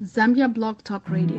Zambia Blog Talk Radio.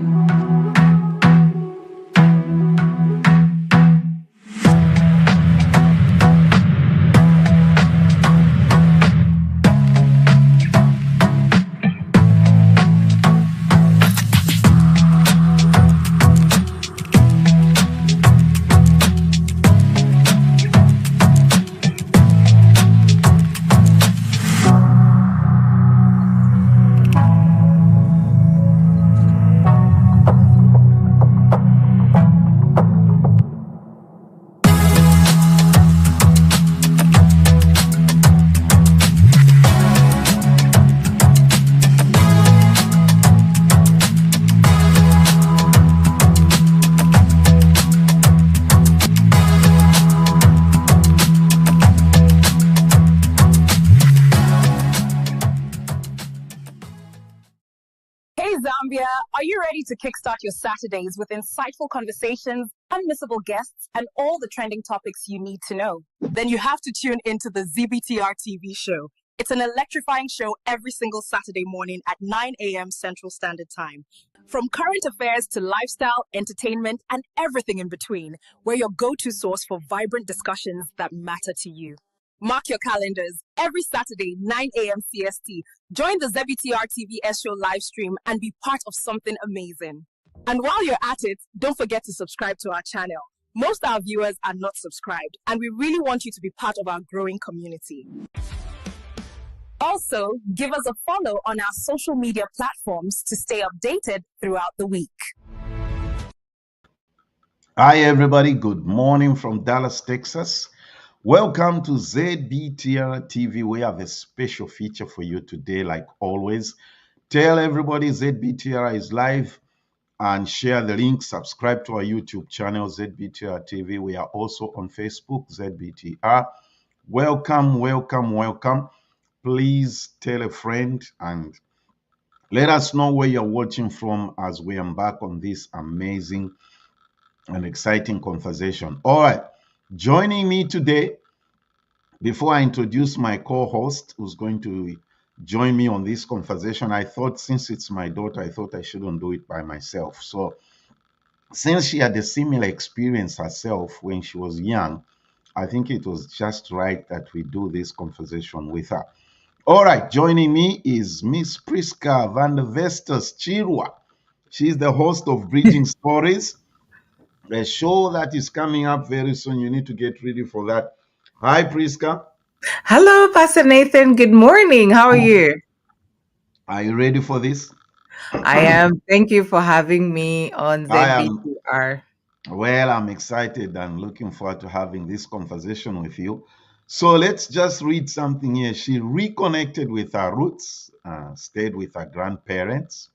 Zambia, are you ready to kickstart your Saturdays with insightful conversations, unmissable guests, and all the trending topics you need to know? Then you have to tune into the ZBTR TV show. It's an electrifying show every single Saturday morning at 9 a.m. Central Standard Time. From current affairs to lifestyle, entertainment, and everything in between, we're your go-to source for vibrant discussions that matter to you. Mark your calendars. Every Saturday, 9 a.m. CST. Join the ZBTR TVS show live stream and be part of something amazing. And while you're at it, don't forget to subscribe to our channel. Most of our viewers are not subscribed, and we really want you to be part of our growing community. Also, give us a follow on our social media platforms to stay updated throughout the week. Hi, everybody. Good morning from Dallas, Texas. Welcome to ZBTR TV. We have a special feature for you today, like always. Tell everybody ZBTR is live and share the link. Subscribe to our YouTube channel, ZBTR TV. We are also on Facebook, ZBTR. Welcome, welcome, welcome. Please tell a friend and let us know where you're watching from as we embark on this amazing and exciting conversation. All right. Joining me today, before I introduce my co-host who's going to join me on this conversation, I thought since it's my daughter, I thought I shouldn't do it by myself. So since she had a similar experience herself when she was young, I think it was just right that we do this conversation with her. All right, joining me is Miss Prrisca van der Vestas Chirwa. She's the host of Bridging Stories, a show that is coming up very soon. You need to get ready for that. Hi, Prrisca. Hello, Pastor Nathan. Good morning. How are you? Are you ready for this? I am. Thank you for having me on ZBTR. Well, I'm excited and looking forward to having this conversation with you. So let's just read something here. She reconnected with her roots, stayed with her grandparents,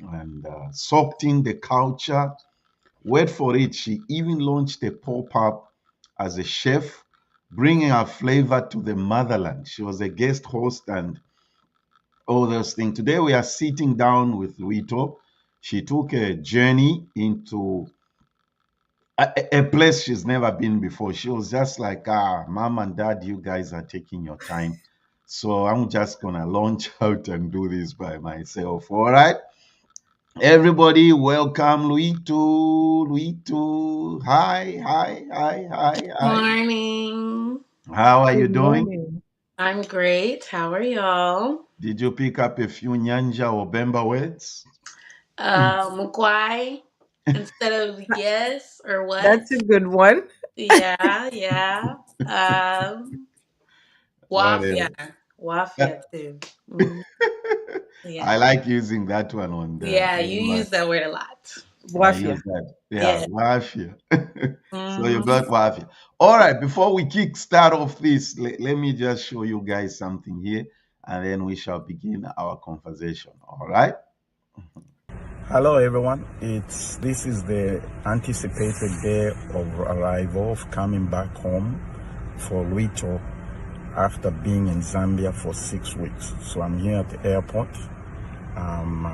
and soaked in the culture. Wait for it, she even launched a pop-up as a chef, bringing her flavor to the motherland. She was a guest host and all those things. Today we are sitting down with Lwito. She took a journey into a place she's never been before. She was just like, Mom and Dad, you guys are taking your time. So I'm just going to launch out and do this by myself. All right. Everybody, welcome Lwito. Lwito. Hi. Morning. How are you doing? I'm great. How are y'all? Did you pick up a few Nyanja or Bemba words? Mukwai instead of yes or what? That's a good one. Yeah. Wafia too. Yeah. I like using that one on the. Yeah, you use that word a lot. Wafia. Yeah, wafia. So you got wafia. All right, before we start off this, let me just show you guys something here, and then we shall begin our conversation. All right. Hello, everyone. This is the anticipated day of arrival, of coming back home for Lwito after being in Zambia for 6 weeks. So I'm here at the airport. I'm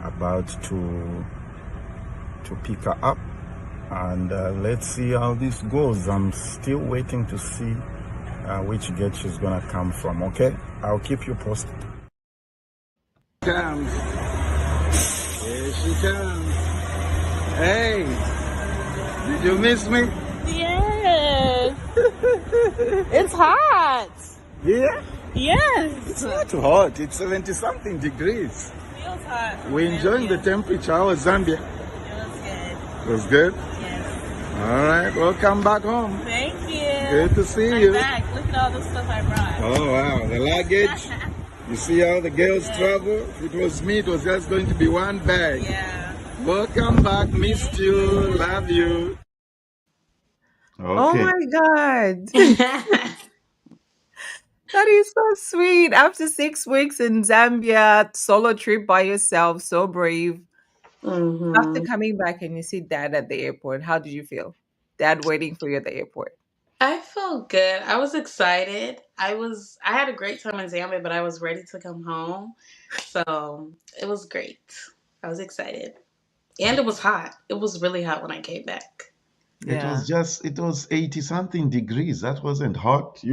about to pick her up, and let's see how this goes. I'm still waiting to see which gate she's gonna come from. Okay, I'll keep you posted. comes. Here she comes. Hey, did you miss me? Yes. It's hot. Yeah? Yes. It's not hot. It's 70-something degrees. Feels hot. We're enjoying the temperature. How was Zambia? It was good. It was good? Yes. All right. Welcome back home. Thank you. Good to see I'm you. back. Look at all the stuff I brought. Oh, wow. The luggage. You see how the girls travel? If it was me, it was just going to be one bag. Yeah. Welcome back. Missed you. Love you. Oh Okay. my God. That is so sweet. After 6 weeks in Zambia, solo trip by yourself, so brave. After Hmm. coming back and you see dad at the airport, how did you feel? Dad waiting for you at the airport. I felt good. I was excited. I had a great time in Zambia, but I was ready to come home. So it was great. I was excited. And it was hot. It was really hot when I came back. Yeah. It was 80 something degrees. That wasn't hot.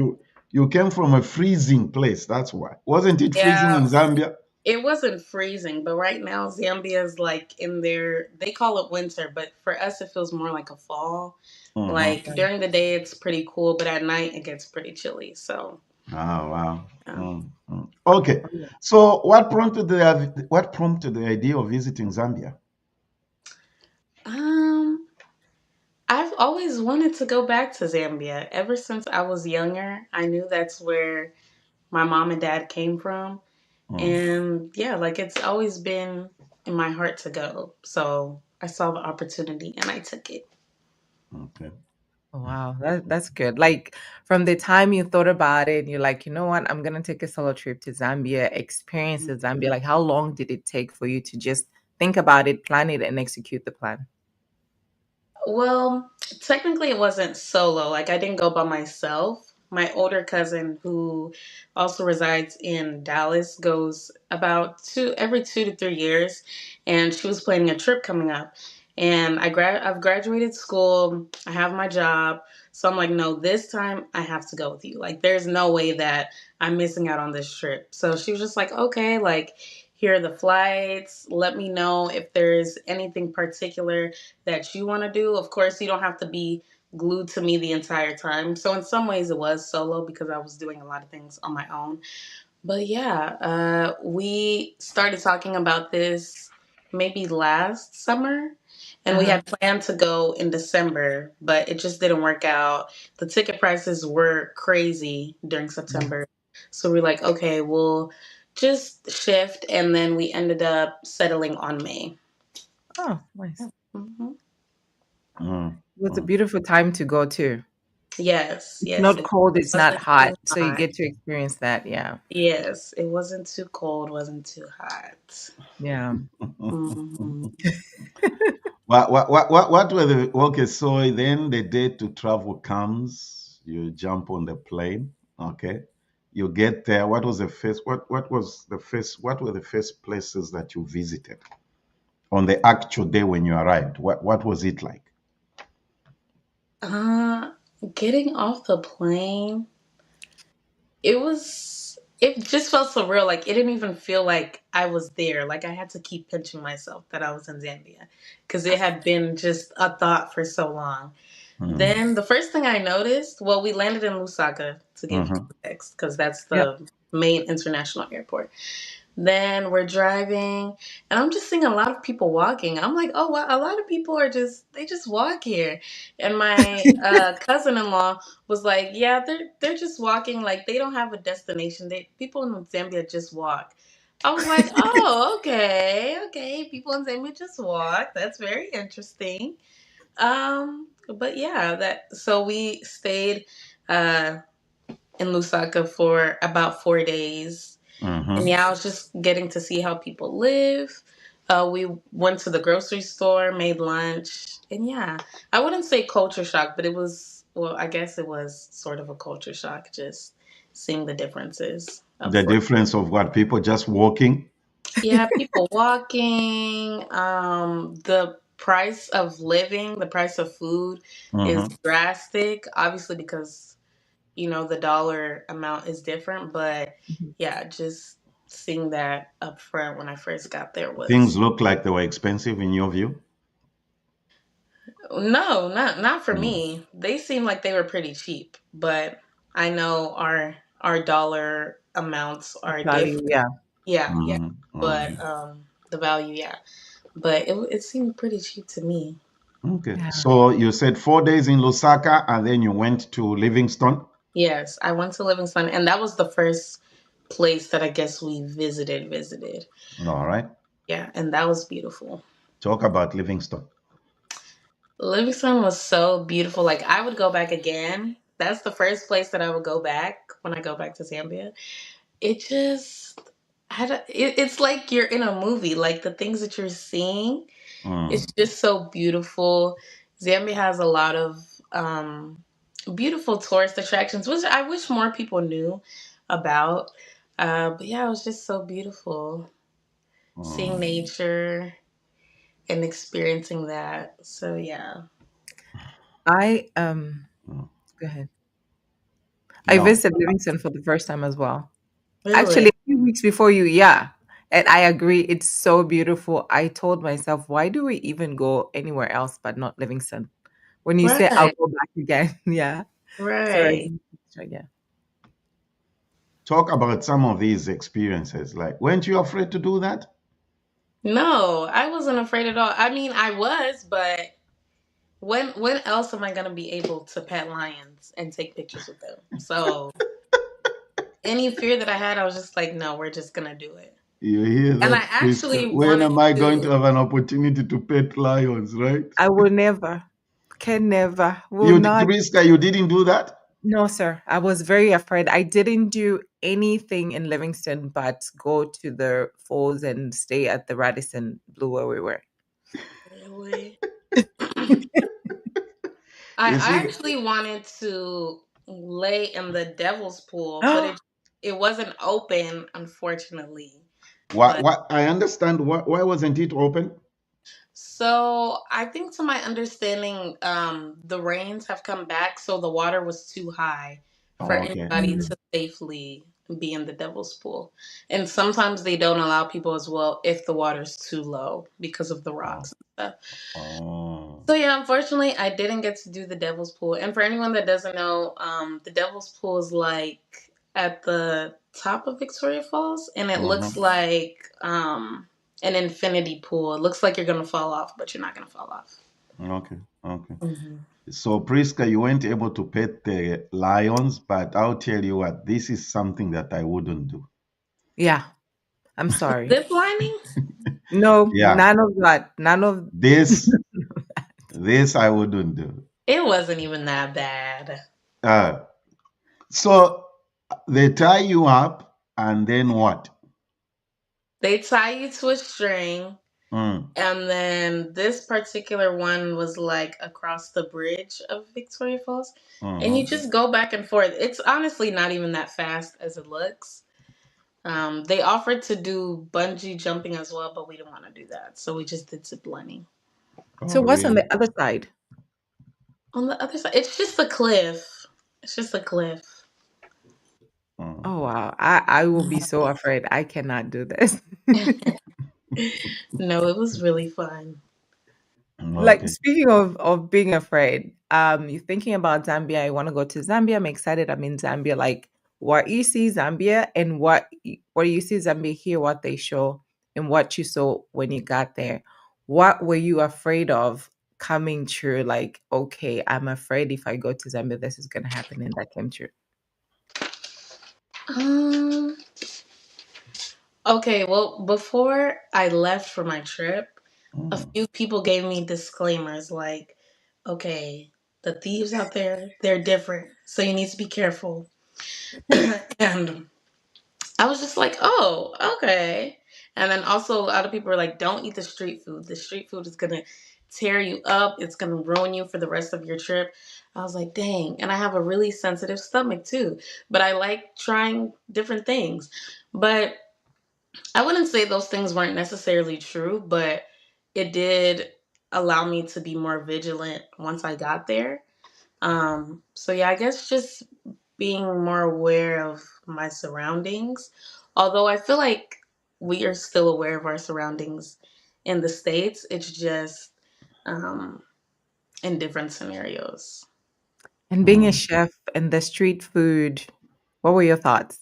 You came from a freezing place. That's why. Wasn't it freezing in Yeah. Zambia? It wasn't freezing, but right now Zambia is like in their, they call it winter, but for us it feels more like a fall. Mm-hmm. Like during the day it's pretty cool, but at night it gets pretty chilly. So, Oh, wow. yeah. Mm-hmm. Okay. So what prompted the idea of visiting Zambia? Um, I've always wanted to go back to Zambia. Ever since I was younger, I knew that's where my mom and dad came from. Mm, And yeah, like it's always been in my heart to go. So I saw the opportunity and I took it. okay. Oh, wow, that's good. Like from the time you thought about it, you're like, you know what, I'm gonna take a solo trip to Zambia, experience the Zambia. Like, how long did it take for you to just think about it, plan it, and execute the plan? Well, technically, it wasn't solo. Like, I didn't go by myself. My older cousin, who also resides in Dallas, goes about every 2 to 3 years, and she was planning a trip coming up. And I've graduated school. I have my job, so I'm like, no, this time I have to go with you. Like, there's no way that I'm missing out on this trip. So she was just like, okay, like, here are the flights. Let me know if there's anything particular that you want to do. Of course, you don't have to be glued to me the entire time. So in some ways it was solo because I was doing a lot of things on my own. But yeah, we started talking about this maybe last summer. And we Uh-huh. had planned to go in December, but it just didn't work out. The ticket prices were crazy during September. So we're like, okay, we'll just shift. And then we ended up settling on May. Oh, nice. Hmm. Mm, It was a mm. beautiful time to go too. Yes, It's yes. not It cold, it's not wasn't hot. too So you hot. get to experience that. Yeah. Yes, it wasn't too cold, wasn't too hot. Yeah. Hmm. What were the okay? So then the day to travel comes. You jump on the plane. Okay. You get there. What were the first places that you visited on the actual day when you arrived? What was it like? Uh, Getting off the plane, it just felt so real. Like it didn't even feel like I was there. Like I had to keep pinching myself that I was in Zambia because it had been just a thought for so long. Mm, Then the first thing I noticed, well, we landed in Lusaka to give mhm. context because that's Yep. the main international airport. Then we're driving, and I'm just seeing a lot of people walking. I'm like, oh, wow, a lot of people they just walk here. And my cousin-in-law was like, yeah, they're just walking. Like they don't have a destination. People in Zambia just walk. I was like, oh, okay, okay. People in Zambia just walk. That's very interesting. But yeah, that so we stayed uh in Lusaka for about 4 days. And Mhm. yeah, I was just getting to see how people live. We went to the grocery store, made lunch, and yeah, I wouldn't say culture shock, but it was, well, I guess it was sort of a culture shock, just seeing the differences The of like, difference of what people just walking. yeah, people walking, the price of living, the price of food is Mhm. drastic, obviously because the dollar amount is different, but Mhm. yeah, just seeing that up front when I first got there Things was look like they were expensive in your view? no, not for Mm. me. They seemed like they were pretty cheap, but I know our dollar amounts are Value, different. yeah. Yeah, yeah. Mm. But Mm. the value, yeah. But it seemed pretty cheap to me. Okay. Yeah. So you said 4 days in Lusaka and then you went to Livingston? Yes, I went to Livingston, and that was the first place that I guess we visited. All right. Yeah, and that was beautiful. Talk about Livingston. Livingston was so beautiful. Like I would go back again. That's the first place that I would go back when I go back to Zambia. It just it's like you're in a movie. Like the things that you're seeing, it's Mm. just so beautiful. Zambia has a lot of beautiful tourist attractions, which I wish more people knew about. But yeah, it was just so beautiful seeing Mm. nature and experiencing that. So yeah. I Mm. go ahead. I No. visited Livingston for the first time as well. Actually, Really? a few weeks before you, yeah. And I agree, it's so beautiful. I told myself, why do we even go anywhere else but not Livingston? When you say I'll Right. go back again, yeah. Sorry. Right. Yeah. Talk about some of these experiences. Like, weren't you afraid to do that? No, I wasn't afraid at all. I mean, I was, but when else am I gonna be able to pet lions and take pictures with them? So any fear that I had, I was just like, no, we're just gonna do it. You hear And I that, Prrisca? actually When wanted am I going to to. have an opportunity to pet lions, right? I will never, can never, will not. Prrisca, you didn't do that? No, sir. I was very afraid. I didn't do anything in Livingston but go to the falls and stay at the Radisson Blue where we were. Really? You I see, actually wanted to lay in the devil's pool, but it wasn't open, unfortunately. But what I understand. Why wasn't it open? so I think to my understanding, the rains have come back, so the water was too high for Oh, okay. anybody to safely be in the devil's pool. And sometimes they don't allow people as well if the water's too low because of the Oh, rocks and stuff. oh. So yeah, unfortunately, I didn't get to do the Devil's Pool. And for anyone that doesn't know, the Devil's Pool is like at the top of Victoria Falls, and it looks Mhm. like an infinity pool. It looks like you're gonna fall off, but you're not gonna fall off. Okay, okay. Hmm. So, Priska, you weren't able to pet the lions, but I'll tell you what, this is something that I wouldn't do. Yeah, I'm sorry. Zip lining? No, Yeah, none of that. None of this this I wouldn't do. It wasn't even that bad. Uh, so they tie you up, and then what? They tie you to a string. Mm, And then this particular one was like across the bridge of Victoria Falls. And you mhm. just go back and forth. It's honestly not even that fast as it looks. They offered to do bungee jumping as well, but we didn't want to do that. So we just did zip lining. Oh, so what's on really? the other side? On the other side, it's just a cliff. It's just a cliff. Mm. Oh wow. I will be so afraid. I cannot do this. No, it was really fun. Like Okay. speaking of being afraid, you're thinking about Zambia, I want to go to Zambia. I'm excited I'm in Zambia. Like what you see Zambia and what you see Zambia here, what they show and what you saw when you got there. What were you afraid of coming true? Like, okay, I'm afraid if I go to Zambia, this is gonna happen, and that came true. Um, okay, well, before I left for my trip, a Mm. few people gave me disclaimers like, okay, the thieves out there, they're different. So you need to be careful. And I was just like, oh, okay. And then also a lot of people are like, don't eat the street food. The street food is gonna tear you up. It's gonna ruin you for the rest of your trip. I was like, dang. And I have a really sensitive stomach too. But I like trying different things. But I wouldn't say those things weren't necessarily true, but it did allow me to be more vigilant once I got there. So yeah, I guess just being more aware of my surroundings Although I feel like we are still aware of our surroundings in the States, it's just um, in different scenarios. And being a Mm. chef and the street food, what were your thoughts?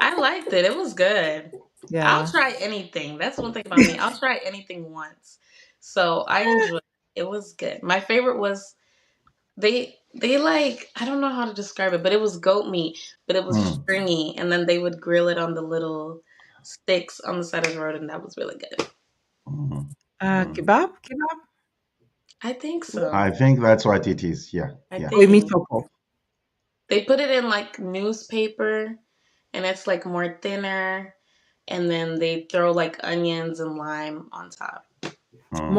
I liked it. It was good. I'll Yeah. try anything. That's one thing about me. I'll try anything once. So I enjoyed it. It was good. My favorite was they like, I don't know how to describe it, but it was goat meat, but it was Mm. stringy, and then they would grill it on the little sticks on the side of the road, and that was really good. Mm. Mm. Kebab? Kebab? I think so. I think that's what it is. Yeah. I Yeah. Or think chopo? they put it in like newspaper, and it's like more thinner, and then they throw like onions and lime on top. Mm.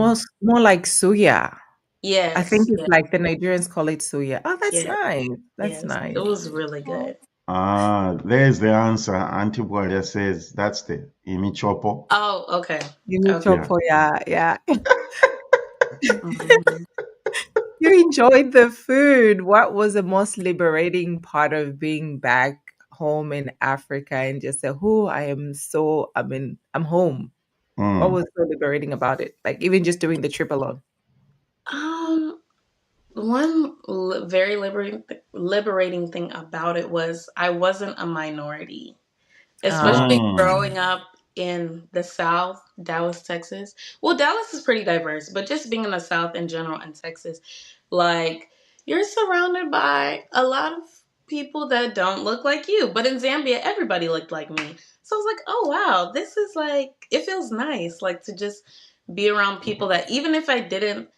More like suya. I think Yes, it's yeah, like the Nigerians call it suya. Oh, that's yeah, nice. That's yes. It nice. was really good. Ah, there's the answer. Auntie Bolia says that's the imichopo. Oh, okay. Okay. Yeah. Chopo, yeah, yeah. Mhm. You enjoyed the food. What was the most liberating part of being back home in Africa and just say, "Oh, I'm home." What Mm. was so liberating about it? Like even just doing the trip alone. Um, One very liberating thing about it was I wasn't a minority, especially Mm. growing up in the South, Dallas, Texas. Well, Dallas is pretty diverse, but just being in the South in general and Texas, like you're surrounded by a lot of people that don't look like you. But in Zambia, everybody looked like me. So I was like, oh wow, this is like, it feels nice, like to just be around people that even if I didn't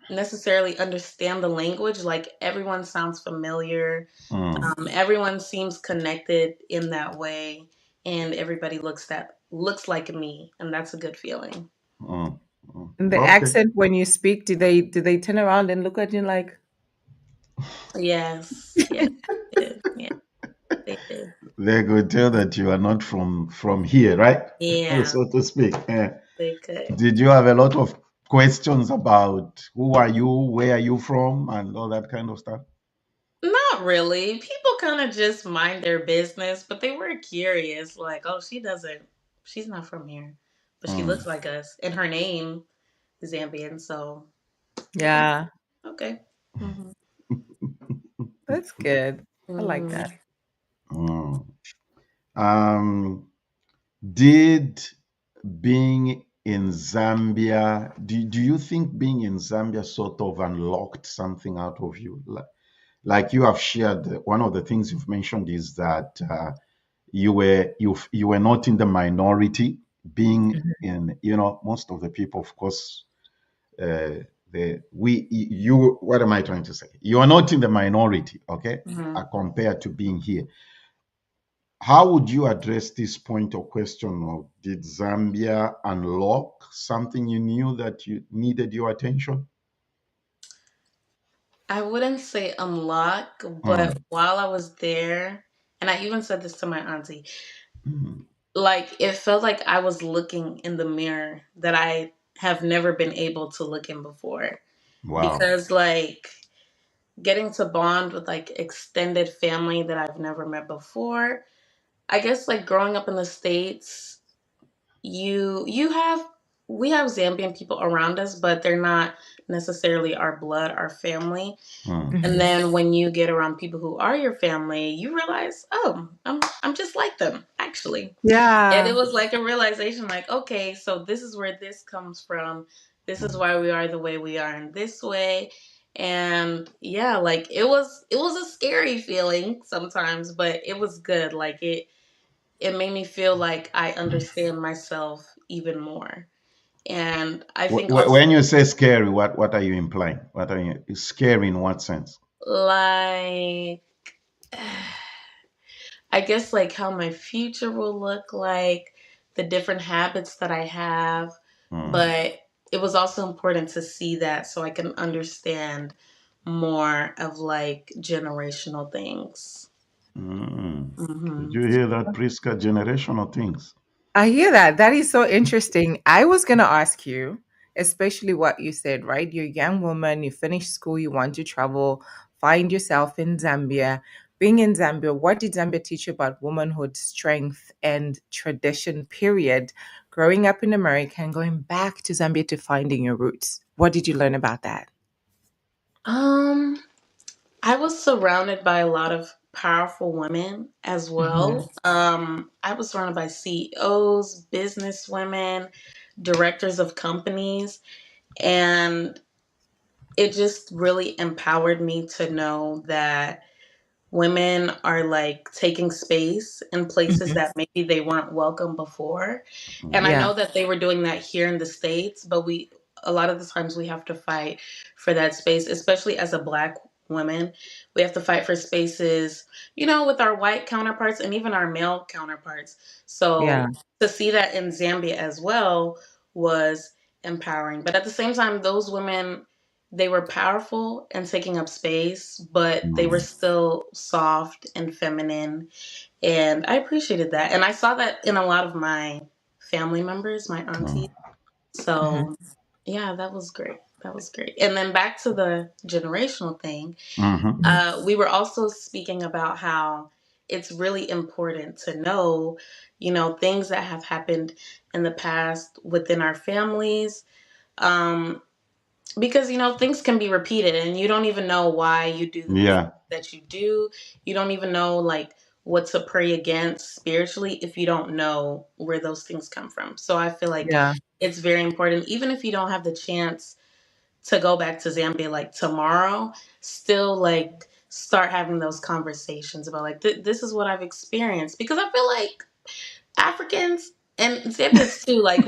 necessarily understand the language, like everyone sounds familiar. Mm. Everyone seems connected in that way, and everybody looks like me, and that's a good feeling. Mm. Mm. And the Okay. accent when you speak, do they turn around and look at you like, Yes, yes, they did. Yeah, they did. They could tell that you are not from here, right? Yeah, So to speak. they could. Did you have a lot of questions about who are you, where are you from, and all that kind of stuff? Not really. People kind of just mind their business, but they were curious. Like, oh, she's not from here, but she Mm. looks like us, and her name is Zambian. So, okay, yeah, okay. Hmm. that's good. I like Hmm. that. Mm. Um, did being in Zambia, do you think being in Zambia sort of unlocked something out of you? Like you have shared, one of the things you've mentioned is that you were not in the minority. Being Mhm. in, most of the people, of course, uh, you. What am I trying to say? You are not in the minority, okay, Hmm. compared to being here. How would you address this point or question of did Zambia unlock something you knew that you needed your attention? I wouldn't say unlock, but Mm. while I was there, and I even said this to my auntie, Mm. like it felt like I was looking in the mirror that I have never been able to look in before. Wow. Because like getting to bond with like extended family that I've never met before. I guess like growing up in the States, you have we have Zambian people around us, but they're not necessarily our blood, our family. Mm. And Mhm. then when you get around people who are your family, you realize, oh, I'm just like them, actually. And it Yeah. was like a realization, like, okay, so this is where this comes from. This is why we are the way we are in this way. And yeah, like it was a scary feeling sometimes, but it was good. Like it made me feel like I understand myself even more. And I think also When you say scary, what are you implying? What are you scary in what sense? like I guess like how my future will look like, the different habits that I have, Mm. but it was also important to see that so I can understand more of like generational things. Mm. Did Hmm. you hear that, Prrisca? Generational things. I hear that. That is so interesting. I was going to ask you, especially what you said, right? You're a young woman, you finish school, you want to travel, find yourself in Zambia. being in Zambia, what did Zambia teach you about womanhood, strength, and tradition, period? Growing up in America and going back to Zambia to finding your roots. What did you learn about that? Um, I was surrounded by a lot of powerful women as well. I was surrounded by CEOs, business women, directors of companies, and it just really empowered me to know that women are like taking space in places Mhm. that maybe they weren't welcome before. And I Yeah, know that they were doing that here in the States, but a lot of the times we have to fight for that space, especially as a Black woman. We have to fight for spaces, with our white counterparts and even our male counterparts. yeah, So to see that in Zambia as well was empowering. But at the same time, those women, they were powerful and taking up space, but they were Mm. still soft and feminine. And I appreciated that. And I saw that in a lot of my family members, my aunties. Mm. mhm, So, yeah, that was great. That was great. And then back to the generational thing, Mhm. we were also speaking about how it's really important to know, things that have happened in the past within our families. Um, because things can be repeated and you don't even know why you do the things Yeah. that you do. You don't even know like what to pray against spiritually if you don't know where those things come from. So I feel like yeah, it's very important, even if you don't have the chance to go back to Zambia like tomorrow, still like start having those conversations about like this is what I've experienced, because I feel like Africans and Zambians too, like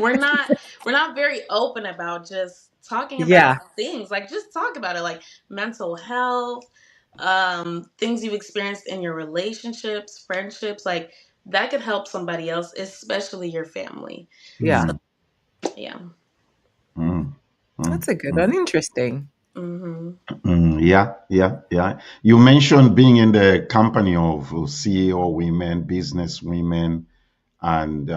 we're not very open about just talking about yeah, things. Like just talk about it, like mental health, things you've experienced in your relationships, friendships, like that could help somebody else, especially your family. yeah. So Mm. yeah. Mm. That's Mm. a good Mm. one. Interesting. Hmm. Mm. Yeah, yeah, yeah. You mentioned being in the company of CEO women, business women, and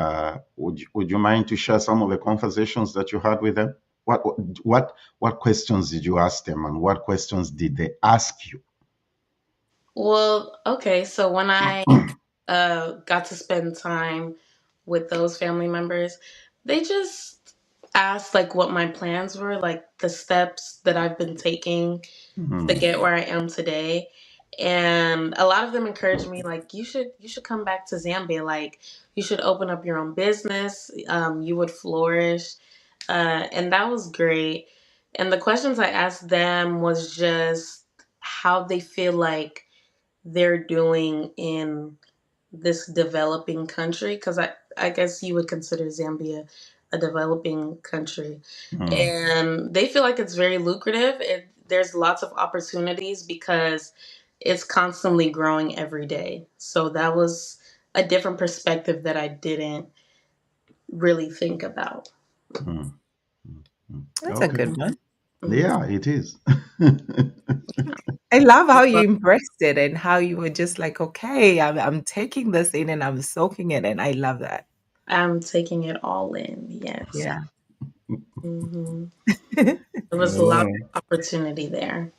would you mind to share some of the conversations that you had with them? What questions did you ask them, and what questions did they ask you? Well, okay, so when I got to spend time with those family members, they just asked like what my plans were, like the steps that I've been taking to Mm. get where I am today. And a lot of them encouraged me like you should come back to Zambia, like you should open up your own business, you would flourish. And that was great. And the questions I asked them was just how they feel like they're doing in this developing country, because I guess you would consider Zambia a developing country, Mm. and they feel like it's very lucrative. There's lots of opportunities because it's constantly growing every day. So that was a different perspective that I didn't really think about. Mm. Mm. That's a Okay. good one. Mhm. Yeah, it is. I love how you embraced it and how you were just like, okay, I'm taking this in and I'm soaking it, and I love that. I'm taking it all in. Yes. Yeah. Hmm. There was a lot of opportunity there.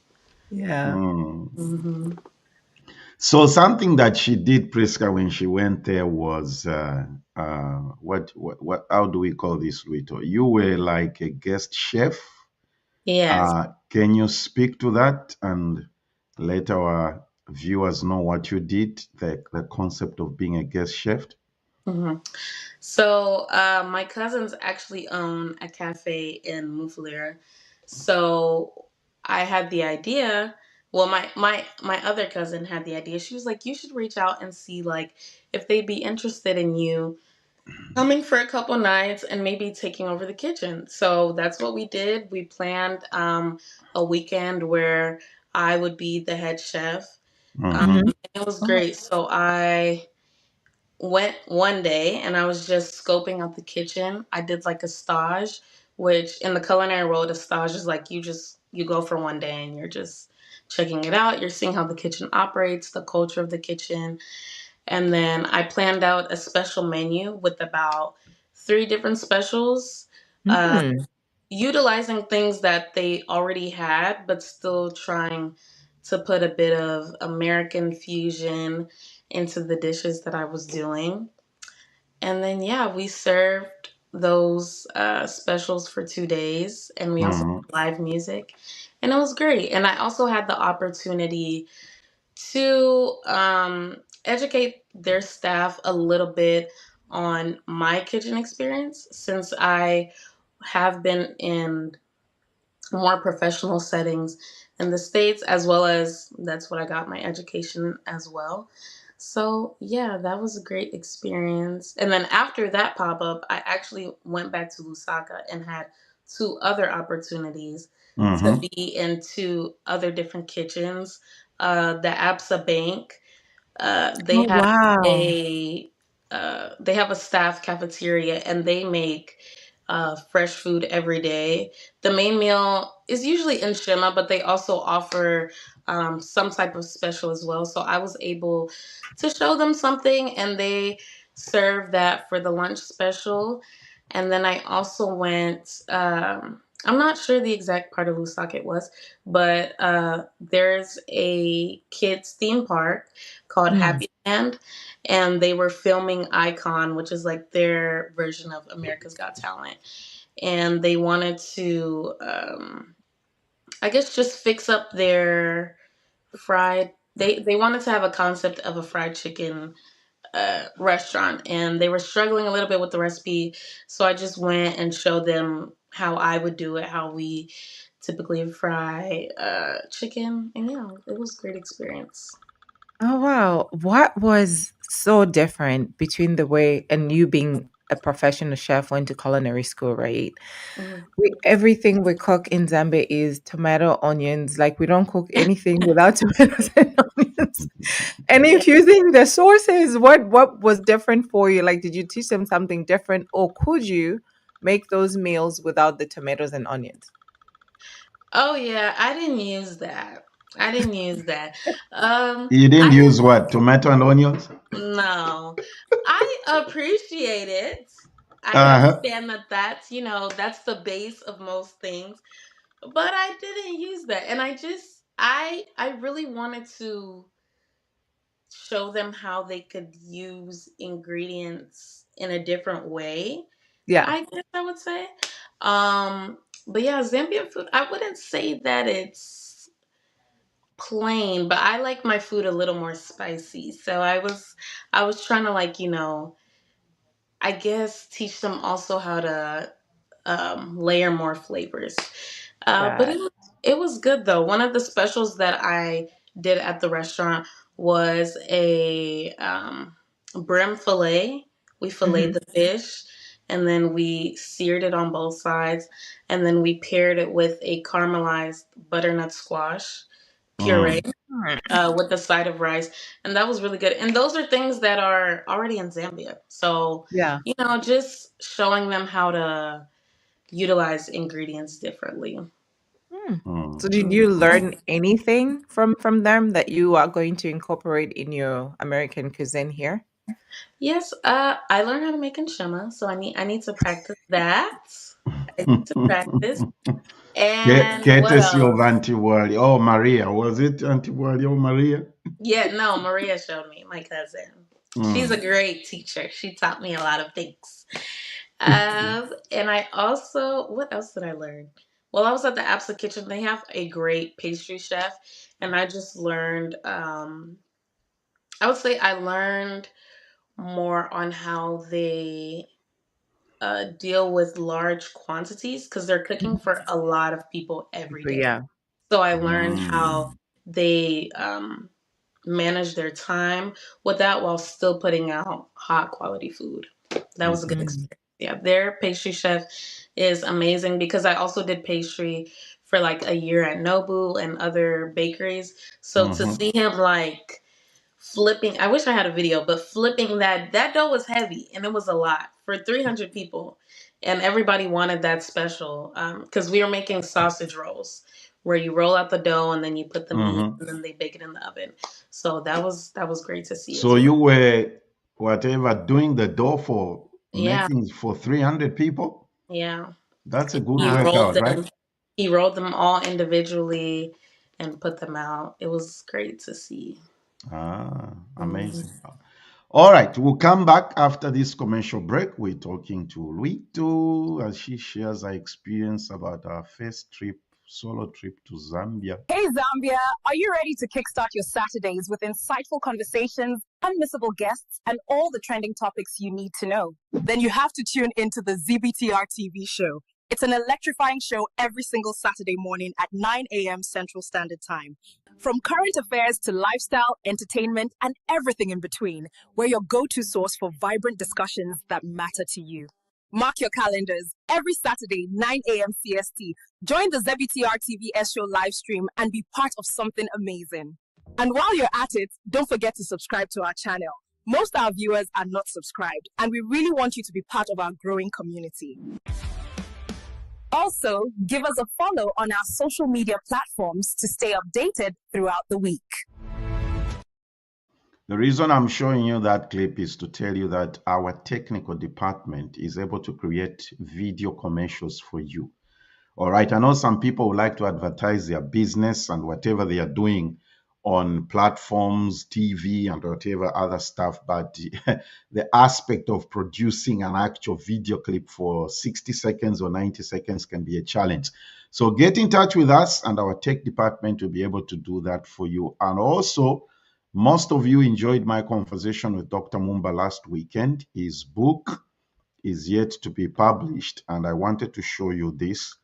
Yeah. Mm. Hmm. So something that she did, Prisca, when she went there was what? How do we call this, Lwito? You were like a guest chef. Yes. Can you speak to that and let our viewers know what you did, the concept of being a guest chef? Hmm. So my cousins actually own a cafe in Mufulira. So I had the idea. Well, my other cousin had the idea. She was like, "You should reach out and see like if they'd be interested in you coming for a couple nights and maybe taking over the kitchen." So that's what we did. We planned a weekend where I would be the head chef. Mm-hmm. Mhm. It was Oh, great. So I went one day and I was just scoping out the kitchen. I did like a stage, which in the culinary world, a stage is like you go for one day and you're just checking it out. You're seeing how the kitchen operates, the culture of the kitchen. And then I planned out a special menu with about three different specials, uh, mhm. utilizing things that they already had, but still trying to put a bit of American fusion into the dishes that I was doing. And then, yeah, we served those specials for 2 days, and we also Mm-hmm. had live music, and it was great. And I also had the opportunity to educate their staff a little bit on my kitchen experience, since I have been in more professional settings in the States, as well as that's what I got my education as well. So, yeah, that was a great experience. And then after that pop up, I actually went back to Lusaka and had two other opportunities to Mm-hmm. be in two other different kitchens. The ABSA Bank, they Oh, have wow. a they have a staff cafeteria, and they make fresh food every day. The main meal is usually in Shima, but they also offer some type of special as well. So I was able to show them something, and they served that for the lunch special. And then I also went. I'm not sure the exact part of Lusaka it was, but there's a kids theme park called Mm. Happy Land, and they were filming Icon, which is like their version of America's Got Talent, and they wanted to, I guess, just fix up their fried. They wanted to have a concept of a fried chicken restaurant, and they were struggling a little bit with the recipe. So I just went and showed them how I would do it, how we typically fry chicken, and yeah, it was a great experience. Oh, wow. What was so different between the way, and you being a professional chef, went to culinary school, right? Mhm. Everything we cook in Zambia is tomato, onions. Like, we don't cook anything without tomatoes and onions. And Yeah. infusing the sauces, what was different for you? Like, did you teach them something different, or could you make those meals without the tomatoes and onions? Oh yeah, I didn't use that. I didn't use that. Um, You didn't I use didn't. what? Tomato and onions? No, I appreciate it. I Uh-huh. understand that that's the base of most things, but I didn't use that, and I really wanted to show them how they could use ingredients in a different way. Yeah. I guess I would say. Um, but yeah, Zambian food, I wouldn't say that it's plain, but I like my food a little more spicy. So I was trying to, like, I guess, teach them also how to layer more flavors. But That. it was good though. One of the specials that I did at the restaurant was a brim fillet. We filleted Mhm. the fish, and then we seared it on both sides, and then we paired it with a caramelized butternut squash puree Mm. with the side of rice, and that was really good. And those are things that are already in Zambia, so Yeah. just showing them how to utilize ingredients differently. Hmm. So Mm. did you learn anything from them that you are going to incorporate in your American cuisine here? Yes, I learned how to make enchima, so I need to practice that. I need to practice. And what Courtesy of else? Auntie Wally. Oh, Maria. Was it Auntie Wally or Maria? Yeah, no, Maria showed me, my cousin. She's a Mm. great teacher. She taught me a lot of things. And I also, what else did I learn? Well, I was at the Absa Kitchen. They have a great pastry chef, and I just learned. I would say I learned more on how they deal with large quantities, because they're cooking for a lot of people every People, day. yeah. So I learned how Mm. they manage their time with that while still putting out hot quality food. That was a good Mhm. Mm. experience. Yeah, their pastry chef is amazing, because I also did pastry for like a year at Nobu and other bakeries. So to Mhm. see him, like, flipping, I wish I had a video, but flipping that dough was heavy, and it was a lot for 300 people, and everybody wanted that special, because we were making sausage rolls where you roll out the dough and then you put the meat Mhm. and then they bake it in the oven. So that was great to see as So well. you were whatever doing the dough for Yeah, making for 300 people? yeah. That's a And good he Wow. rolled workout, right? them. He rolled them all individually, and put them out. It was great to see. Amazing. All right, we'll come back after this commercial break. We're talking to Lwito as she shares her experience about her first solo trip to Zambia. Hey Zambia, are you ready to kickstart your Saturdays with insightful conversations, unmissable guests, and all the trending topics you need to know? Then you have to tune into the ZBTR TV show. It's an electrifying show every single Saturday morning at 9 a.m. Central Standard Time. From current affairs to lifestyle, entertainment, and everything in between, we're your go-to source for vibrant discussions that matter to you. Mark your calendars. Every Saturday, 9 a.m. CST. Join the ZBTR TVS show live stream and be part of something amazing. And while you're at it, don't forget to subscribe to our channel. Most of our viewers are not subscribed, and we really want you to be part of our growing community. Also, give us a follow on our social media platforms to stay updated throughout the week. The reason I'm showing you that clip is to tell you that our technical department is able to create video commercials for you. All right. I know some people would like to advertise their business and whatever they are doing on platforms, TV, and whatever other stuff, but the aspect of producing an actual video clip for 60 seconds or 90 seconds can be a challenge. So get in touch with us and our tech department will be able to do that for you. And also, most of you enjoyed my conversation with Dr. Mumba last weekend. His book is yet to be published, and I wanted to show you this,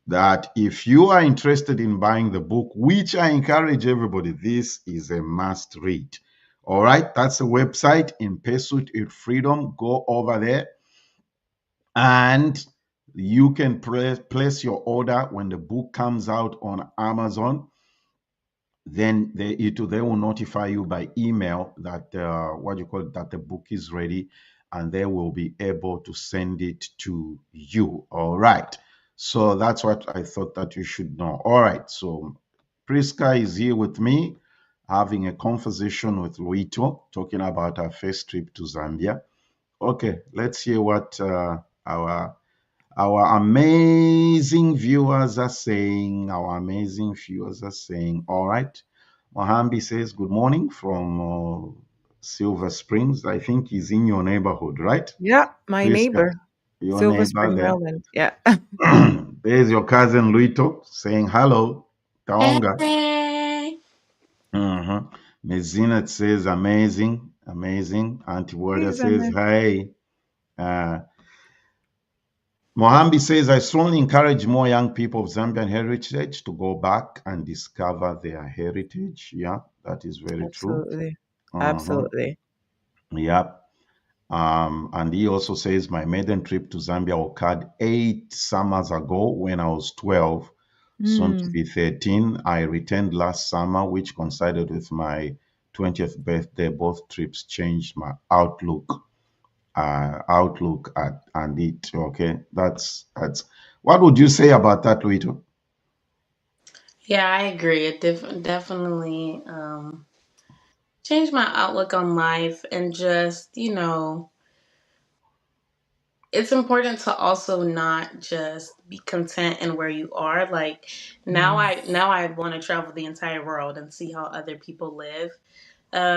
that if you are interested in buying the book, which I encourage everybody, this is a must read. All right, that's the website, In Pursuit of Freedom. Go over there and you can place your order when the book comes out on Amazon. Then they will notify you by email that that the book is ready, and they will be able to send it to you. All right. So that's what I thought that you should know. All right. So Prrisca is here with me, having a conversation with Lwito, talking about our first trip to Zambia. Okay, let's hear what our amazing viewers are saying. All right. Mohambi says, good morning from Silver Springs. I think he's in your neighborhood, right? Yeah, my Prrisca, neighbor. your Silver neighbor Spring, there. Maryland. Yeah. There's your cousin Lwito saying hello. Taonga. Hey. Mezinat says amazing. Auntie Warda says hi. Mohambi says, I strongly encourage more young people of Zambian heritage to go back and discover their heritage. Yeah, that is very true. Absolutely. Yep. And he also says, my maiden trip to Zambia occurred 8 summers ago when I was 12, soon to be 13. I returned last summer, which coincided with my 20th birthday. Both trips changed my outlook and it. Okay, that's what would you say about that, Lwito? Yeah, I agree. It definitely changed my outlook on life, and just, it's important to also not just be content in where you are. Like now I want to travel the entire world and see how other people live,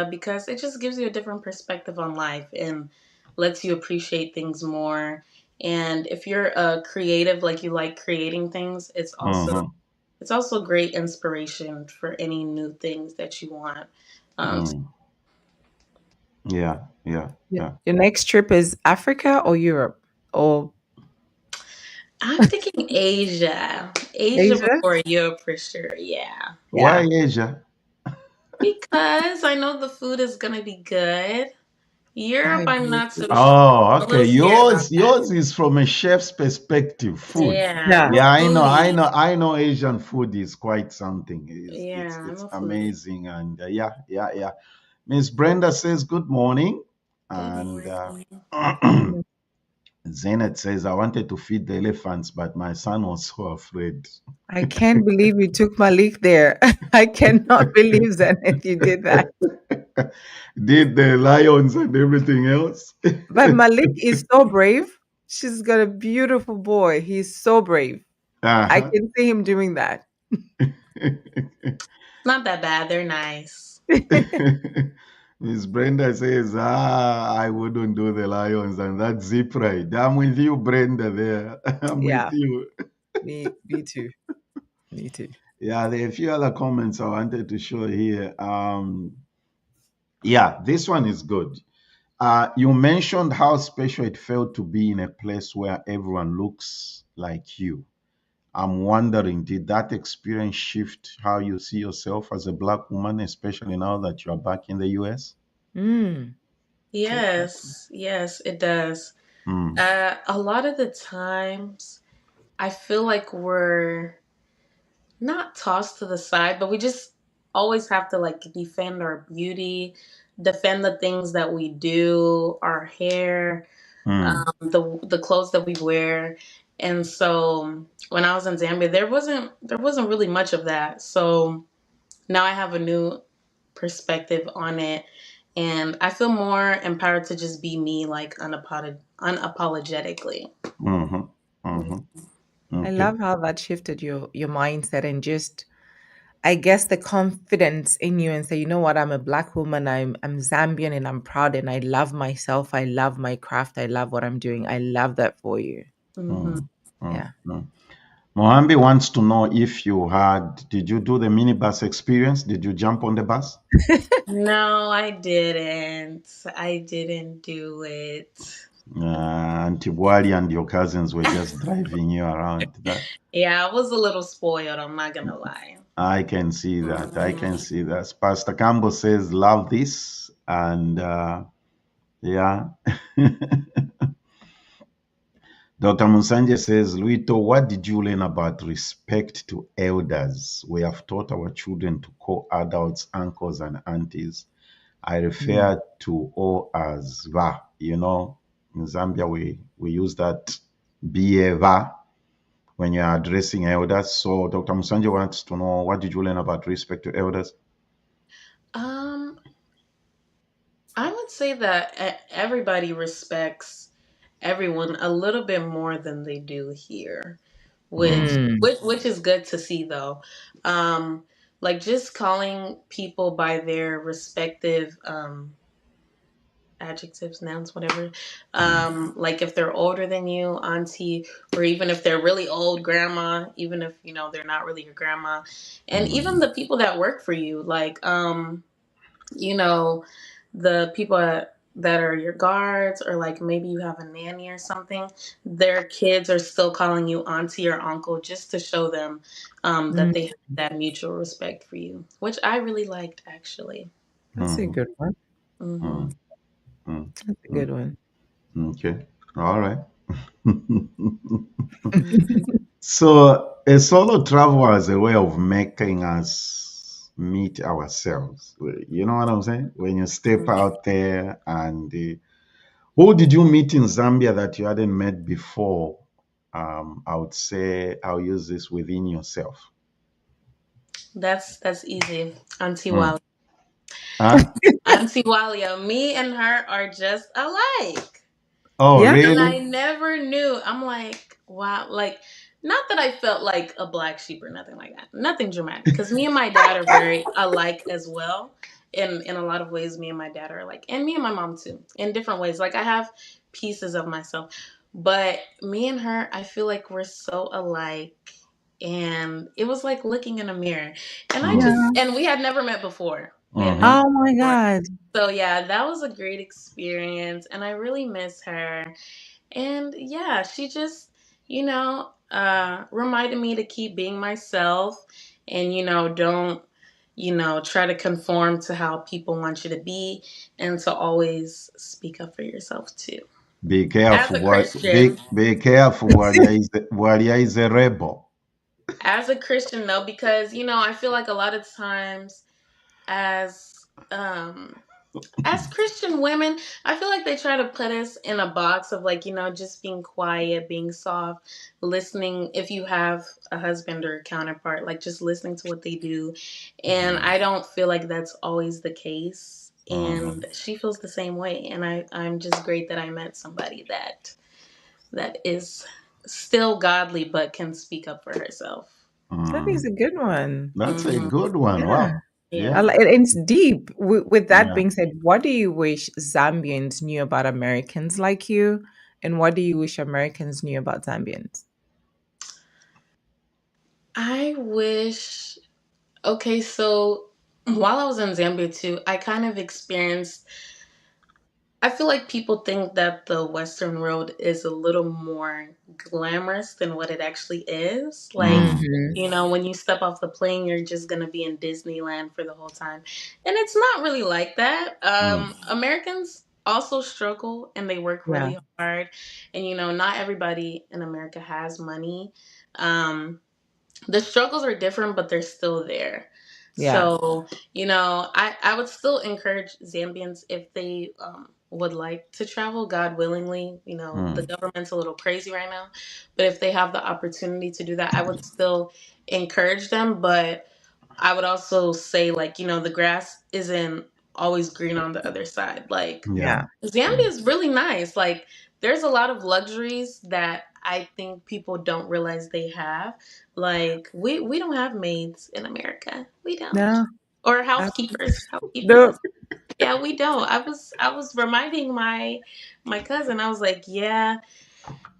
because it just gives you a different perspective on life and lets you appreciate things more. And if you're a creative, like you like creating things, it's also great inspiration for any new things that you want. Yeah. Your next trip is Africa or Europe? Or I'm thinking Asia before Europe for sure. Yeah. Why Asia? Because I know the food is gonna be good. Europe, I'm not so sure. Oh, I'm a okay. little scared about Yours is from a chef's perspective. Food. Yeah. Yeah, I know. Asian food is quite something. It's I'm a amazing, and yeah. Miss Brenda says good morning, foodie. and Zenet says I wanted to feed the elephants, but my son was so afraid. I can't believe you took Malik there. I cannot believe, Zenith, you did that. Did the lions and everything else. But Malik is so brave. She's got a beautiful boy. He's so brave. I can see him doing that. Not that bad. They're nice. Miss Brenda says, I wouldn't do the lions and that zip ride. I'm with you, Brenda, there. I'm with Yeah, you. me too. Me too. Yeah, there are a few other comments I wanted to show here. Yeah, this one is good. You mentioned how special it felt to be in a place where everyone looks like you. I'm wondering, did that experience shift how you see yourself as a Black woman, especially now that you're back in the US? Mm, good question. Yes, yes, it does. Mm, A lot of the times, I feel like we're not tossed to the side, but we just always have to like defend our beauty, defend the things that we do, our hair, mm, the clothes that we wear. And so when I was in Zambia, there wasn't really much of that. So now I have a new perspective on it, and I feel more empowered to just be me, like unapologetically. mm-hmm, mm-hmm. I Okay. love how that shifted your mindset and just I guess the confidence in you and say, you know what, I'm a Black woman, I'm Zambian and I'm proud and I love myself, I love my craft, I love what I'm doing. I love that for you. Hmm. Mm, mm, Yeah. mm. Mohambi wants to know if did you do the minibus experience? Did you jump on the bus? No, I didn't. I didn't do it. Auntie Wally and your cousins were just driving you around. That Yeah, I was a little spoiled, I'm not gonna lie. I can see that. I can Mhm. see that. Pastor Campbell says, "Love this," and yeah. Dr. Musanje says, Lwito, what did you learn about respect to elders? We have taught our children to call adults uncles and aunties. I Mm. refer to all as va. You know, in Zambia, we use that ba va when you're addressing elders. So Dr. Musanje wants to know, what did you learn about respect to elders? Um, I would say that everybody respects everyone a little bit more than they do here, which Mm, Mm. which is good to see though. Um, like just calling people by their respective adjectives, nouns, whatever. mm, Like if they're older than you, auntie, or even if they're really old, grandma, even if they're not really your grandma, and mm, even the people that work for you, like you know, the people that are your guards, or like maybe you have a nanny or something, their kids are still calling you auntie or uncle just to show them that Mm. they have that mutual respect for you, which I really liked actually. That's a mm, good one. Hmm. mm, mm, That's a mm. good one. Okay. All right. Hmm. So a solo travel as a way of making us meet ourselves. You know what I'm saying? When you step out there and who did you meet in Zambia that you hadn't met before? I would say I'll use this within yourself. That's easy. Auntie Mm. Wally. Huh? Auntie Walia, me and her are just alike. Oh, Yeah. And really? I never knew. I'm like, wow. Like, not that I felt like a black sheep or nothing like that. Nothing dramatic. Because me and my dad are very alike as well. In a lot of ways, me and my dad are alike. And me and my mom too. In different ways. Like, I have pieces of myself. But me and her, I feel like we're so alike. And it was like looking in a mirror. And Mm, and we had never met before. We had never mm-hmm, Oh my before. God. So yeah, that was a great experience, and I really miss her. And yeah, she just, reminded me to keep being myself, and don't, try to conform to how people want you to be, and to always speak up for yourself too. Be As careful. a Christian, Be careful. Waria is a rebel. as a Christian though, because I feel like a lot of times as um as Christian women, I feel like they try to put us in a box of like, just being quiet, being soft, listening if you have a husband or a counterpart, like just listening to what they do. And Mm, I don't feel like that's always the case. mhm. And she feels the same way. And I'm just great that I met somebody that is still godly but can speak up for herself. That is a good one. That's a Mhm. good one. Yeah. Wow. Yeah. Yeah. It's deep. With that Yeah. being said, what do you wish Zambians knew about Americans like you? And what do you wish Americans knew about Zambians? I wish. Okay, so while I was in Zambia too, I kind of experienced. I feel like people think that the Western world is a little more glamorous than what it actually is. Like, Mm. Mm-hmm. when you step off the plane, you're just going to be in Disneyland for the whole time. And it's not really like that. Mm. Americans also struggle and they work Yeah. really hard. And, not everybody in America has money. Um, the struggles are different, but they're still there. Yeah. So, I would still encourage Zambians if they would like to travel, God willingly. The Mm. government's a little crazy right now, but if they have the opportunity to do that, I would still encourage them. But I would also say, like, the grass isn't always green on the other side. Like, Yeah. Yeah. Zambia is really nice. Like, there's a lot of luxuries that I think people don't realize they have. Like, we don't have maids in America. We don't. No. Or I- housekeepers. No. Housekeepers. Yeah, we don't. I was reminding my cousin. I was like, yeah,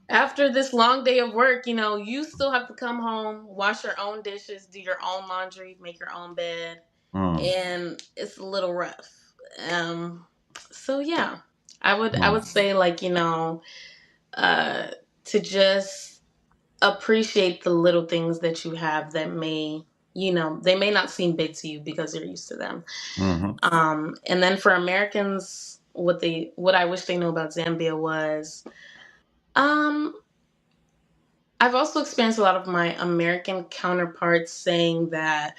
after this long day of work, you still have to come home, wash your own dishes, do your own laundry, make your own bed, Mm. and it's a little rough. Um, so yeah, I would Mm. say, like, uh, to just appreciate the little things that you have that they may not seem big to you because you're used to them. Mm-hmm. And then for Americans, what I wish they knew about Zambia was, um, I've also experienced a lot of my American counterparts saying that,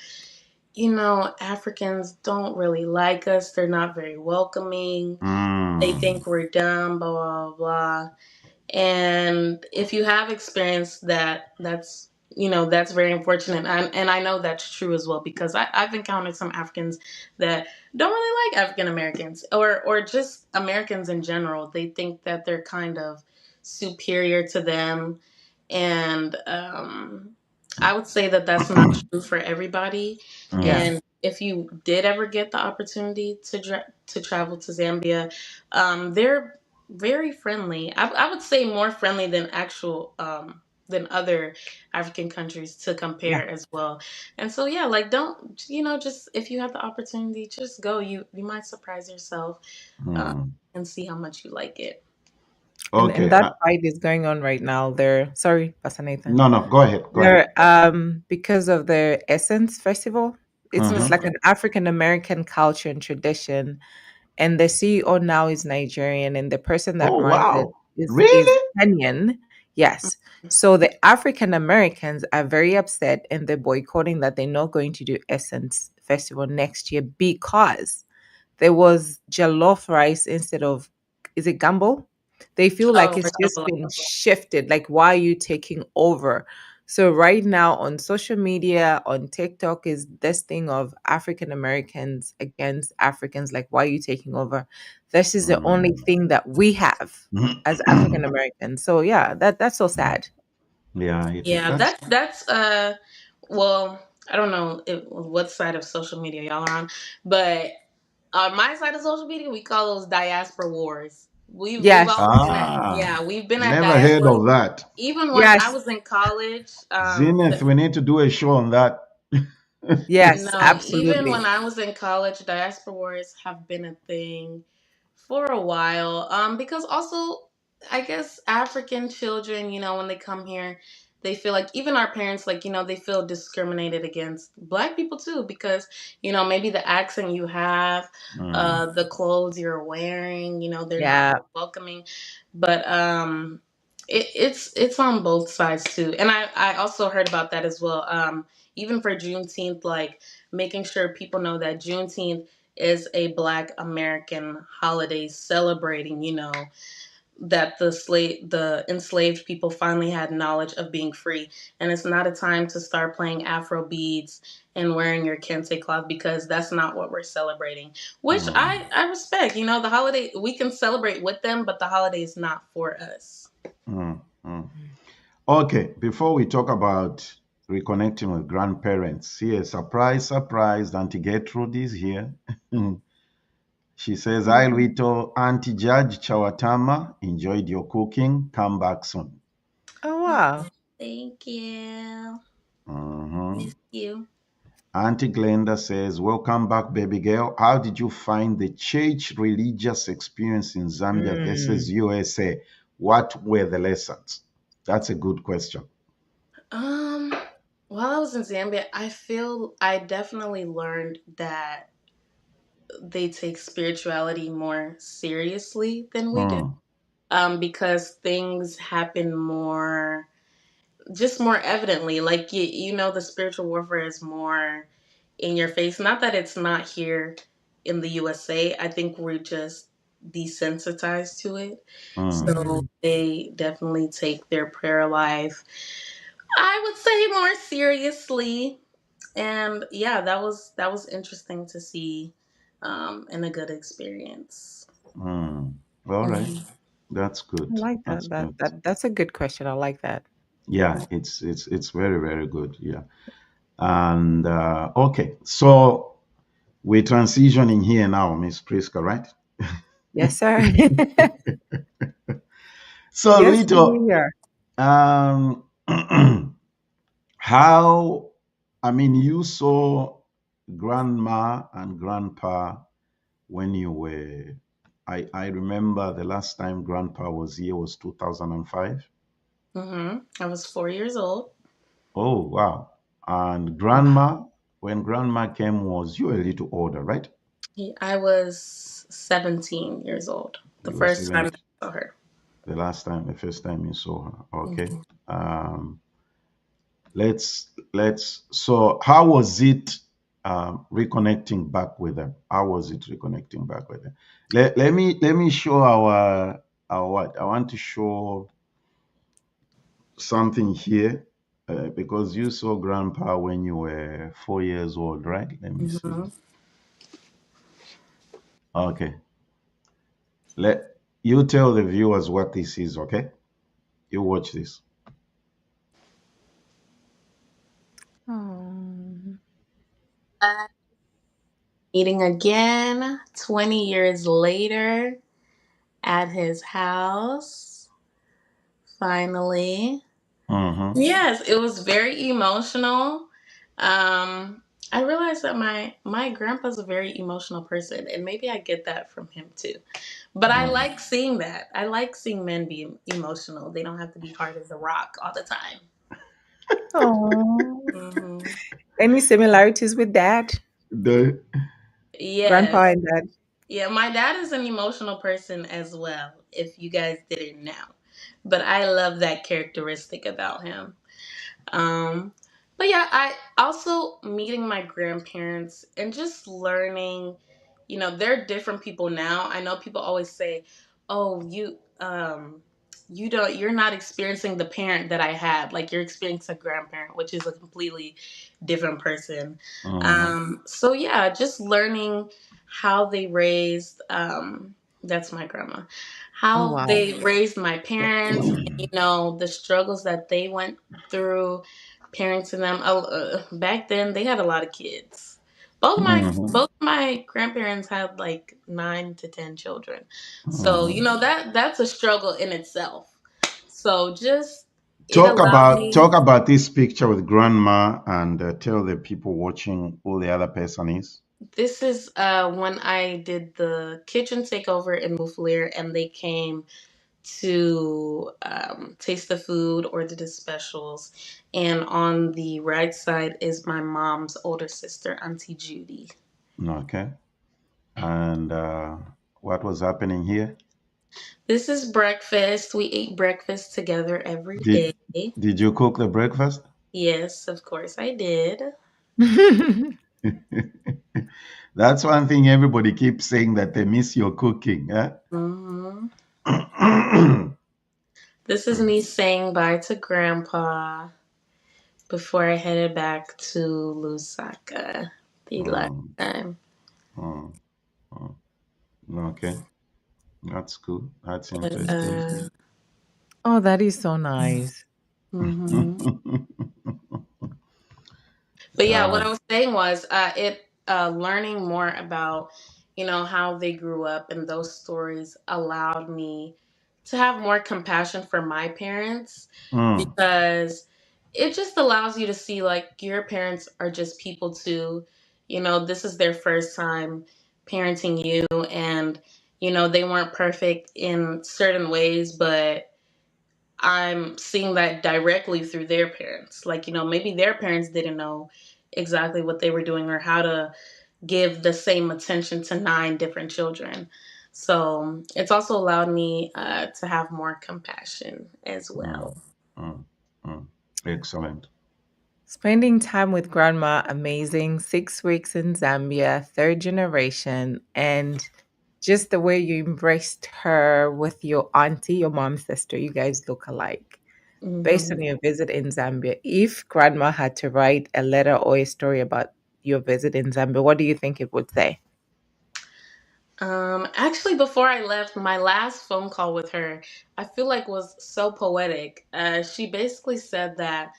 Africans don't really like us. They're not very welcoming. They Mm. think we're dumb, blah, blah, blah. And if you have experienced that, that's very unfortunate. And I know that's true as well, because I've encountered some Africans that don't really like African Americans, or just Americans in general. They think that they're kind of superior to them. And I would say that that's not true for everybody. Mm. Yeah. And if you did ever get the opportunity to travel to Zambia, they're very friendly. I would say more friendly than than other African countries to Yeah. compare as well. And so yeah, like, don't, just if you have the opportunity, just go. You might surprise yourself, uh, Mm. and see how much you like it. And Okay. that fight is going on right now. They're sorry, Pastor Nathan. No, no. Go ahead. Go ahead. They're because of the Essence Festival. It's Mm-hmm. like an African American culture and tradition, and the CEO now is Nigerian, and the person that Oh, runs it wow. is Really? Kenyan. Yes. So the African Americans are very upset, and they're boycotting that they're not going to do Essence Festival next year because there was jollof rice instead of, is it gumbo? They feel like Oh, it's we're just double. been shifted. Like, why are you taking over? So right now on social media, on TikTok, is this thing of African Americans against Africans. Like, why are you taking over? This is the only Mm. thing that we have as African Americans. So yeah, that's so sad. Yeah, it is. Yeah, That's that's well, I don't know what side of social media y'all are on, but on my side of social media, we call those diaspora wars. We've Yes. always been at, ah. yeah, we've been at Never heard diaspora. of that. Even when I Yes. was in college, Zenith, we need to do a show on that. Yes, no, even absolutely. when I was in college, diaspora wars have been a thing for a while. Because also, I guess African children, when they come here, they feel like, even our parents, like, they feel discriminated against. Black people too, because, maybe the accent you have, Mm. the clothes you're wearing, they're not Yeah. very welcoming. But it's on both sides too. And I also heard about that as well. Even for Juneteenth, like, making sure people know that Juneteenth is a Black American holiday celebrating, that the enslaved people finally had knowledge of being free. And it's not a time to start playing Afro beads and wearing your kente cloth, because that's not what we're celebrating. Which Mm. I respect. The holiday, we can celebrate with them, but the holiday is not for us. Mm. Mm. Okay, before we talk about reconnecting with grandparents. Here, surprise, surprise, Auntie Gertrude is here. She says, Hi, Lwito, Auntie Judge Chawatama, enjoyed your cooking. Come back soon. Oh wow. Thank you. Mhm. Miss you. Auntie Glenda says, Welcome back, baby girl. How did you find the church religious experience in Zambia versus USA? What were the lessons? That's a good question. Um, while I was in Zambia, I feel I definitely learned that they take spirituality more seriously than we do. Mm, Because things happen more, just more evidently. Like the spiritual warfare is more in your face. Not that it's not here in the USA. I think we're just desensitized to it. mm, So they definitely take their prayer life, I would say, more seriously. And yeah, that was interesting to see, and a good experience. mm. All right. Mhm. That's I good. like That's that. That good. that that's a good question. I like that. Yeah, it's very, very good. Yeah. And okay, so we're transitioning here now, Miss Priska, right? Yes, sir. So, Yes, Lito, we are. um, how, I mean, you saw grandma and grandpa when you were, I remember the last time grandpa was here was 2005. I was 4 years old. Oh, wow. And grandma, when grandma came, was you a little older, right? I was 17 years old the You were first time 70, that I saw her. the first time you saw her. Okay. Mhm. Um, so how was it reconnecting back with them? How was it reconnecting back with them? Let me show our what? I want to show something here because you saw grandpa when you were 4 years old, right? Let me see. Mhm. Okay. Let you tell the viewers what this is, okay? You watch this. Oh. Meeting again 20 years later at his house. Finally. Mm-hmm. Yes, it was very emotional. Um, I realized that my grandpa's a very emotional person, and maybe I get that from him too. But I Mm. like seeing that. I like seeing men be emotional. They don't have to be hard as a rock all the time. Oh. Hmm. Any similarities with dad? The Grandpa Yes. and dad? Yeah, my dad is an emotional person as well, if you guys didn't know. But I love that characteristic about him. Um, but yeah, I also meeting my grandparents and just learning, they're different people now. I know people always say, "Oh, you're not experiencing the parent that I had. Like you're experiencing a grandparent, which is a completely different person." mm-hmm. So yeah, just learning how they raised. That's my grandma. Oh How wow. they raised my parents, and, the struggles that they went through parenting them. Back then, they had a lot of kids. Both of my Mm-hmm. both of my grandparents had like 9 to 10 children, so Mm-hmm. that's a struggle in itself. So just it Talk allowed about me. talk about this picture with grandma and tell the people watching who the other person is. This is when I did the kitchen takeover in Muflier, and they came to taste the food, order the specials. And on the right side is my mom's older sister, Auntie Judy. Okay. And what was happening here? This is breakfast. We ate breakfast together every Did day. did you cook the breakfast? Yes, of course I did. That's one thing everybody keeps saying that they miss your cooking. Eh? Hmm. This is me saying bye to Grandpa before I headed back to Lusaka the last Mm, time. mm, mm. Okay, that's cool. That's interesting. Uh, Oh, that is so nice. hmm But yeah, what Uh, I was saying was it learning more about, how they grew up, and those stories allowed me to have more compassion for my parents, mm, because it just allows you to see like your parents are just people too. This is their first time parenting you, and they weren't perfect in certain ways, but I'm seeing that directly through their parents. Like, maybe their parents didn't know exactly what they were doing or how to give the same attention to nine different children. So it's also allowed me to have more compassion as mm, well. mm, mm. Excellent. Spending time with grandma, amazing. 6 weeks in Zambia, third generation. And just the way you embraced her with your auntie, your mom's sister, you guys look alike. Based hmm on your visit in Zambia, if grandma had to write a letter or a story about your visit in Zambia, what do you think it would say? Actually, before I left, my last phone call with her, I feel like was so poetic. She basically said that,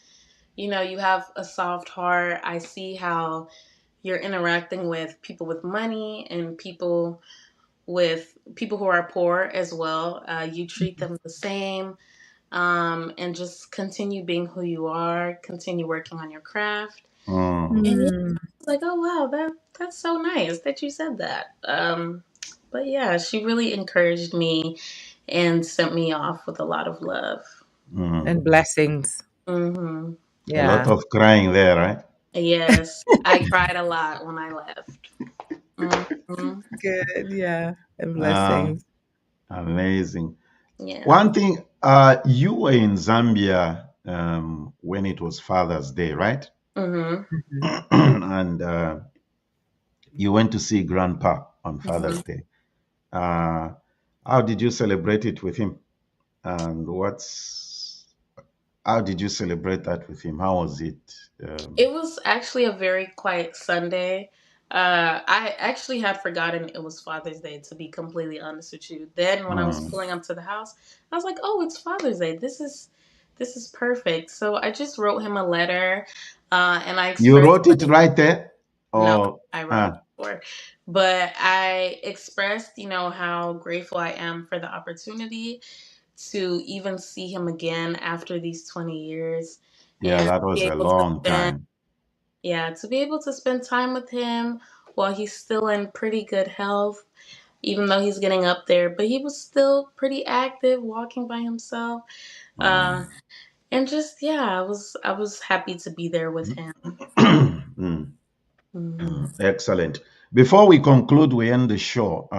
you have a soft heart. I see how you're interacting with people with money and people who are poor as well. You treat them the same, and just continue being who you are. Continue working on your craft. Mm, And yeah, Mm. it's like, oh wow, that's so nice that you said that. But yeah, she really encouraged me and sent me off with a lot of love. mm. And blessings. hmm A lot Yeah. of crying there, right? Yes, I cried a lot when I left. hmm Good. Yeah. And Um, blessings. Amazing. Yeah. One thing, you were in Zambia when it was Father's Day, right? hmm Mhm. And you went to see Grandpa on hmm Father's Day. Uh, how did you celebrate it with him? And how did you celebrate that with him? How was it? It was actually a very quiet Sunday. I actually had forgotten it was Father's Day, to be completely honest with you. Then when I was Mm. pulling up to the house, I was like, "Oh, it's Father's Day. This is perfect." So I just wrote him a letter, and I You expressed wrote it right there? no, Or, I wrote it ah, before, but I expressed, how grateful I am for the opportunity to even see him again after these 20 years, yeah, and that be was a able to long spend time. yeah, to be able to spend time with him while he's still in pretty good health, even though he's getting up there, but he was still pretty active, walking by himself. Mm. Uh, and just yeah, I was happy to be there with him. Mm. hmm Excellent. Before we conclude, we end the show.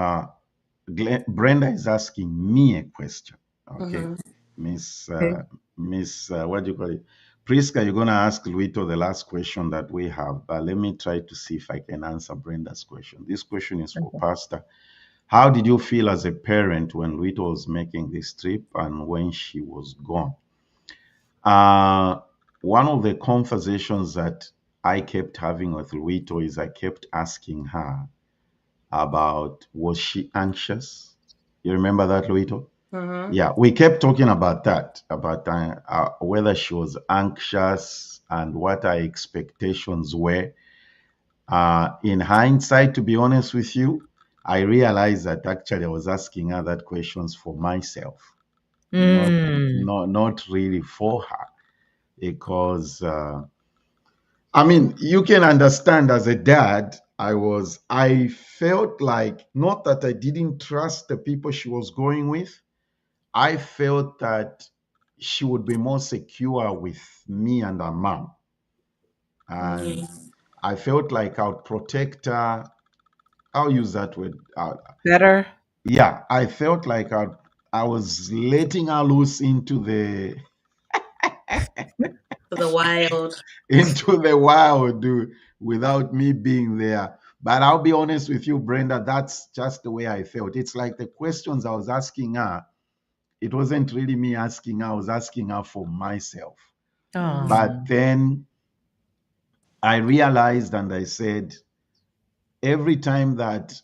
Brenda is asking me a question. Okay, hmm Miss Okay. Miss what do you call it? Prisca, you're gonna ask Lwito the last question that we have. Let me try to see if I can answer Brenda's question. This question is for Okay. Pastor. How did you feel as a parent when Lwito was making this trip and when she was gone? Uh, One of the conversations that I kept having with Lwito is I kept asking her about was she anxious? You remember that, Lwito? hmm Yeah, we kept talking about that, about whether she was anxious and what her expectations were. In hindsight, to be honest with you, I realized that actually I was asking her that questions for myself, not Mm. not really for her, because I mean, you can understand as a dad, I felt like not that I didn't trust the people she was going with. I felt that she would be more secure with me and her mom. And I felt like I would protect her. I'll use that word. Better. Yeah, I felt like I was letting her loose into the To the wild. into the wild without me being there. But I'll be honest with you, Brenda, that's just the way I felt. It's like the questions I was asking her, it wasn't really me asking her, I was asking her for myself. hmm But Oh. then I realized and I said, every time that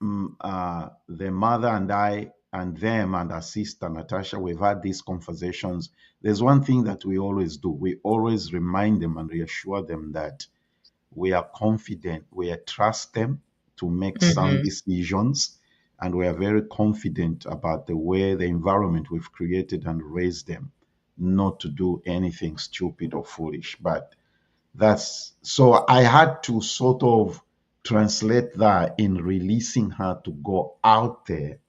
the mother and I and them and our sister Natasha, we've had these conversations, there's one thing that we always do. We always remind them and reassure them that we are confident, we trust them to make sound Mhm. decisions, and we are very confident about the way the environment we've created and raised them not to do anything stupid or foolish. But that's so I had to sort of translate that in releasing her to go out there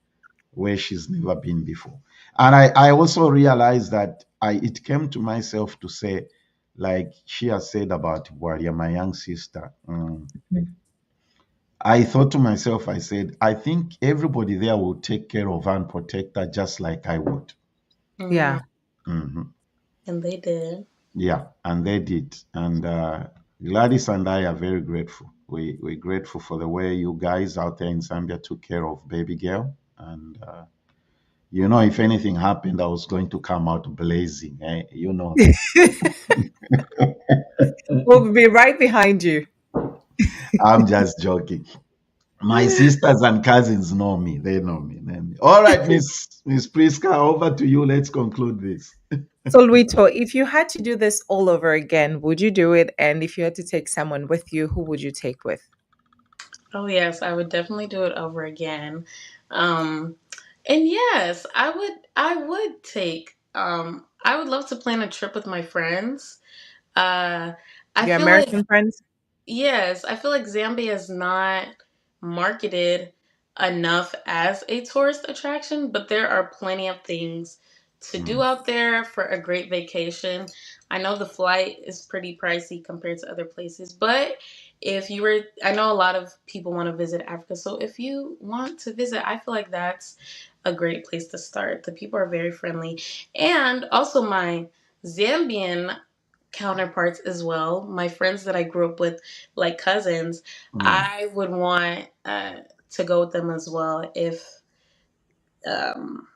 where she's never been before. And I also realized that it came to myself to say, like she has said about Waria, my young sister. I thought to myself, I said, I think everybody there will take care of her and protect her just like I would. Mhm. Yeah. Mhm. And they did. Yeah, and they did. And Gladys and I are very grateful. We're grateful for the way you guys out there in Zambia took care of baby girl. And if anything happened, I was going to come out blazing. You know that. We'll be right behind you. I'm just joking. My sisters and cousins know me. They know me. All right, Miss Prrisca, over to you. Let's conclude this. So, Lwito, if you had to do this all over again, would you do it? And if you had to take someone with you, who would you take with? Oh yes, I would definitely do it over again. Um, and yes, I would take I would love to plan a trip with my friends. Uh I Your feel like American friends? Yes, I feel like Zambia is not marketed enough as a tourist attraction, but there are plenty of things to do Mm, out there for a great vacation. I know the flight is pretty pricey compared to other places, but I know a lot of people want to visit Africa, so if you want to visit, I feel like that's a great place to start. The people are very friendly. And also, my Zambian counterparts as well, my friends that I grew up with, like cousins, mm, I would want to go with them as well um,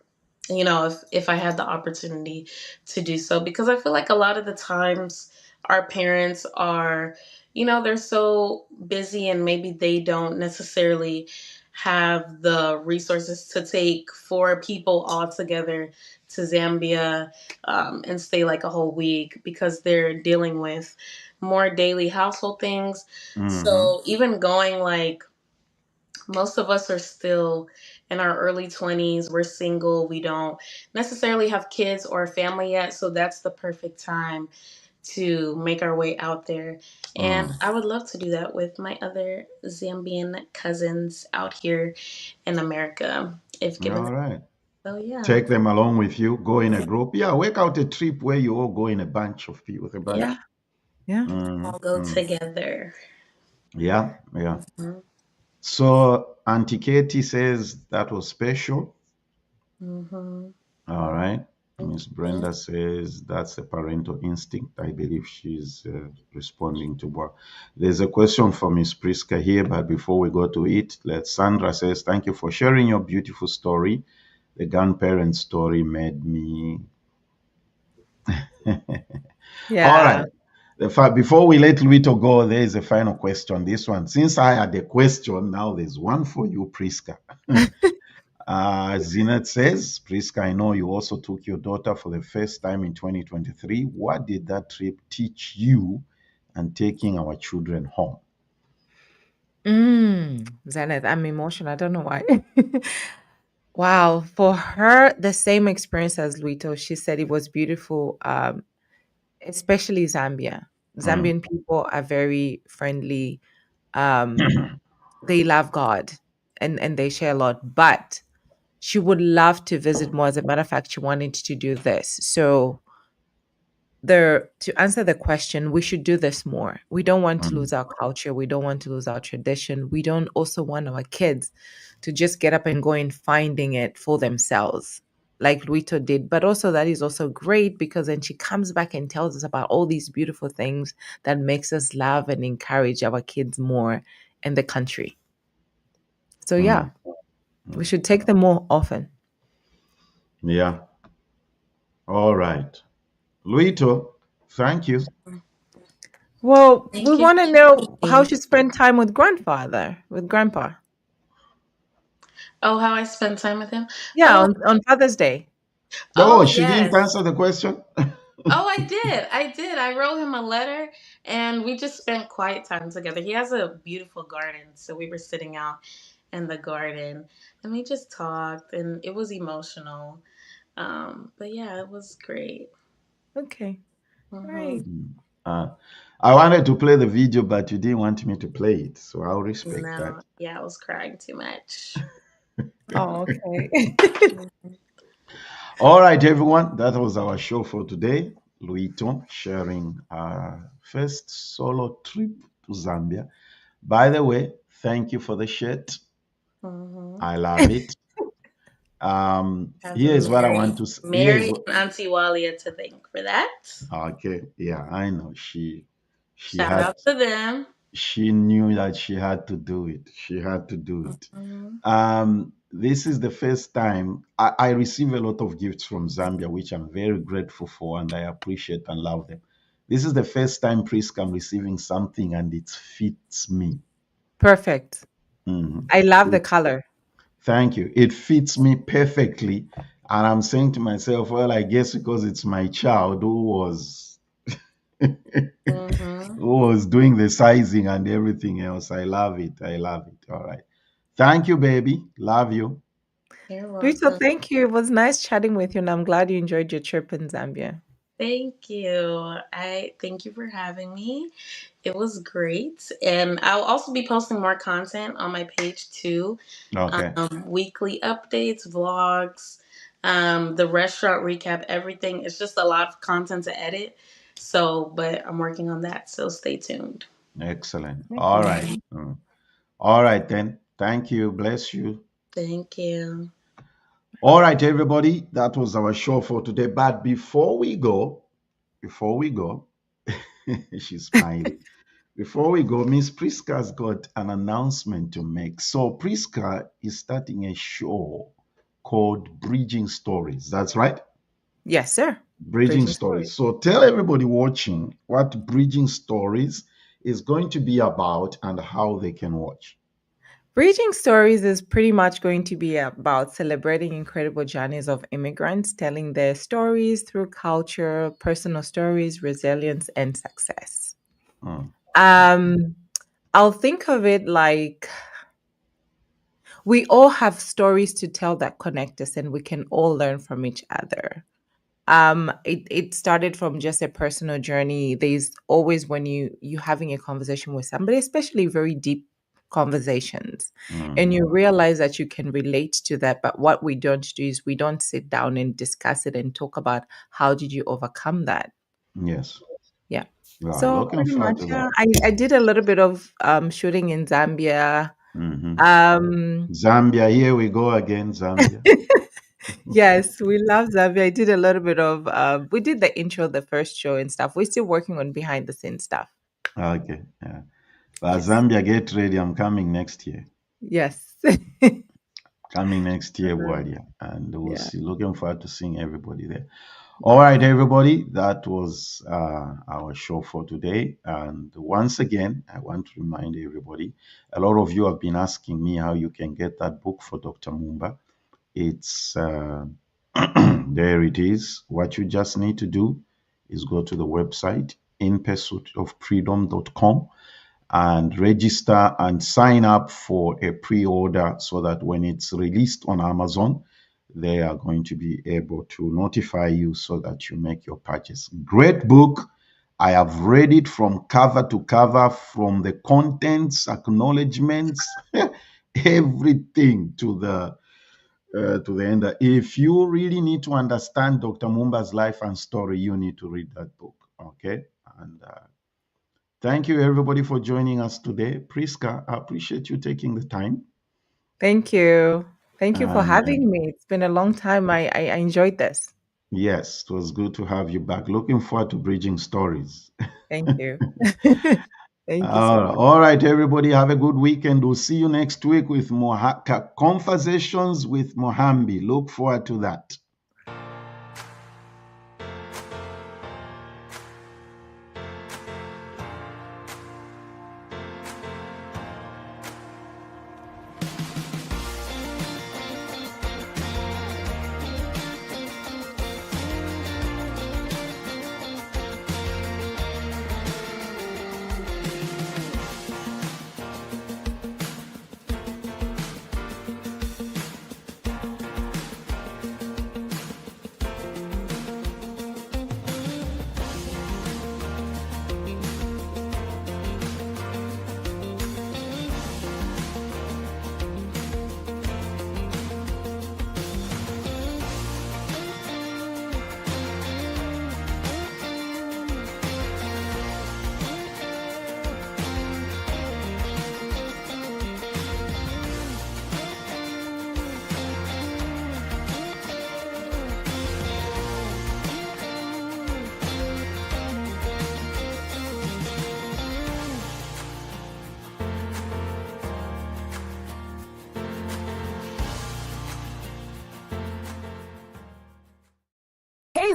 if I had the opportunity to do so, because I feel like a lot of the times our parents are, they're so busy and maybe they don't necessarily have the resources to take four people all together to Zambia and stay like a whole week because they're dealing with more daily household things. mhm, So even going like most of us are still in our early 20s. We're single. We don't necessarily have kids or a family yet. So that's the perfect time to make our way out there. And mm. I would love to do that with my other Zambian cousins out here in America if given All the. right. So, yeah, Take them along with you. Go in a group. Yeah, work out a trip where you all go in a bunch of people, with a Yeah. bunch. Yeah. Mm, all go mm. together. Yeah, yeah. Mm-hmm. So Auntie Katie says that was special. Mm-hmm. All right. Thank Miss you. Brenda says that's a parental instinct. I believe she's responding to what. There's a question for Miss Prrisca here, but before we go to it, Sandra says, thank you for sharing your beautiful story. The grandparent story made me. All right. Yeah. Before we let Lwito go, there is a final question. This one, since I had a question, now there's one for you, Prrisca. Zinat says, Prrisca, I know you also took your daughter for the first time in 2023. What did that trip teach you and taking our children home? Zenith, I'm emotional. I don't know why. Wow. For her, the same experience as Luito. She said it was beautiful, especially Zambia. Mm, Zambian people are very friendly. Um, they love God and they share a lot. But she would love to visit more. As a matter of fact, she wanted to do this. So to answer the question, we should do this more. We don't want to mm, lose our culture. We don't want to lose our tradition. We don't also want our kids to just get up and go in finding it for themselves, like Luito did. But also that is also great because then she comes back and tells us about all these beautiful things that makes us love and encourage our kids more in the country. So mm, yeah, we should take them more often. yeah. All right. Luito, thank you. Well, we Thank you want to for know how me. she spent time with grandpa. Oh, how I spend time with him? Yeah, Oh, on Father's Day. oh Oh, she didn't yes. answer the question? Oh, I did. I did. I wrote him a letter and we just spent quiet time together. He has a beautiful garden. So we were sitting out in the garden and we just talked and it was emotional. But yeah, it was great. Okay. All Hmm. right. Uh, I wanted to play the video, but you didn't want me to play it, so I'll respect that. No, yeah, I was crying too much. Oh, okay. Mhm. All right, everyone, that was our show for today. Lwito sharing our first solo trip to Zambia. By the way, thank you for the shirt. Mhm. I love it. Have Here is what I want to. Here is Mary what. and Auntie Walia to thank for that. Okay, yeah, I know. She Shout had. out to them. She knew that she had to do it. She had to do it. Mhm. This is the first time I receive a lot of gifts from Zambia, which I'm very grateful for and I appreciate and love them. This is the first time, Prrisca, I'm receiving something and it fits me. Perfect. Mhm. I love the color. Thank you. It fits me perfectly. And I'm saying to myself, well, I guess because it's my child Mhm. who was doing the sizing and everything else. I love it. I love it. All right. Thank you, baby. Love you. You're Rachel, welcome. thank you. It was nice chatting with you, and I'm glad you enjoyed your trip in Zambia. Thank you. I thank you for having me. It was great. And I'll also be posting more content on my page too. Okay. Weekly updates, vlogs, the restaurant recap, everything. It's just a lot of content to edit. So, but I'm working on that. So stay tuned. Excellent. All right. Okay. All right, then. Thank you. Bless you. Thank you. All right, everybody. That was our show for today. But before we go, she's smiling. Before we go, Miss Prisca's got an announcement to make. So Prisca is starting a show called Bridging Stories. That's right. Yes, sir. Bridging Bridging Stories. stories. So tell everybody watching what Bridging Stories is going to be about and how they can watch. Bridging Stories is pretty much going to be about celebrating incredible journeys of immigrants, telling their stories through culture, personal stories, resilience, and success. Mm, Um, I'll think of it like we all have stories to tell that connect us, and we can all learn from each other. It started from just a personal journey. There's always when you having a conversation with somebody, especially very deep conversations, and mhm. you realize that you can relate to that. But what we don't do is we don't sit down and discuss it and talk about how did you overcome that. Yes. Yeah. Well, So looking pretty forward much, to yeah. that. I did a little bit of shooting in Zambia. Hmm. Um Zambia, here we go again, Zambia. yes, we love Zambia. I did a little bit of we did the intro, the first show and stuff. We're still working on behind the scenes stuff. Okay, yeah. But Yes. Zambia, get ready. I'm coming next year. Yes. Coming next year, Mhm. Wadia. And we'll Yeah. see. Looking forward to seeing everybody there. All right, everybody. That was our show for today. And once again, I want to remind everybody a lot of you have been asking me how you can get that book for Dr. Mumba. It's there it is. What you just need to do is go to the website inpursuitoffreedom.com and register and sign up for a pre-order so that when it's released on Amazon, they are going to be able to notify you so that you make your purchase. Great book. I have read it from cover to cover, from the contents, acknowledgements, everything to the end. If you really need to understand Dr. Mumba's life and story, you need to read that book. Okay. And thank you, everybody, for joining us today. Prisca, I appreciate you taking the time. Thank you. Thank you for And having me. It's been a long time. I enjoyed this. yes, it was good to have you back. Looking forward to bridging stories. Thank you. Thank you so much. All right, everybody, have a good weekend. We'll see you next week with Conversations with Mohambi. Look forward to that.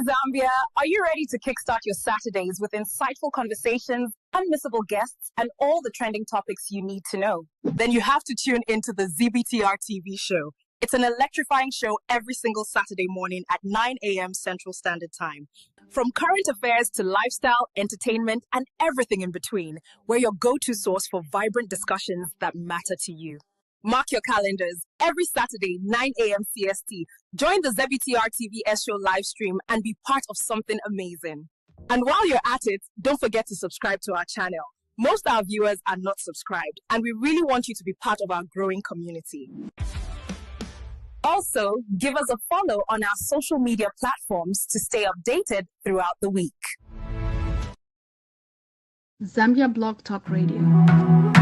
Zambia, are you ready to kickstart your Saturdays with insightful conversations, unmissable guests, and all the trending topics you need to know? Then you have to tune into the ZBTR TV show. It's an electrifying show every single Saturday morning at 9 a.m. Central Standard Time. From current affairs to lifestyle, entertainment, and everything in between, we're your go-to source for vibrant discussions that matter to you. Mark your calendars. Every Saturday, 9 a.m. CST. Join the ZBTR TVS show live stream and be part of something amazing. And while you're at it, don't forget to subscribe to our channel. Most of our viewers are not subscribed, and we really want you to be part of our growing community. Also, give us a follow on our social media platforms to stay updated throughout the week. Zambia Blog Talk Radio.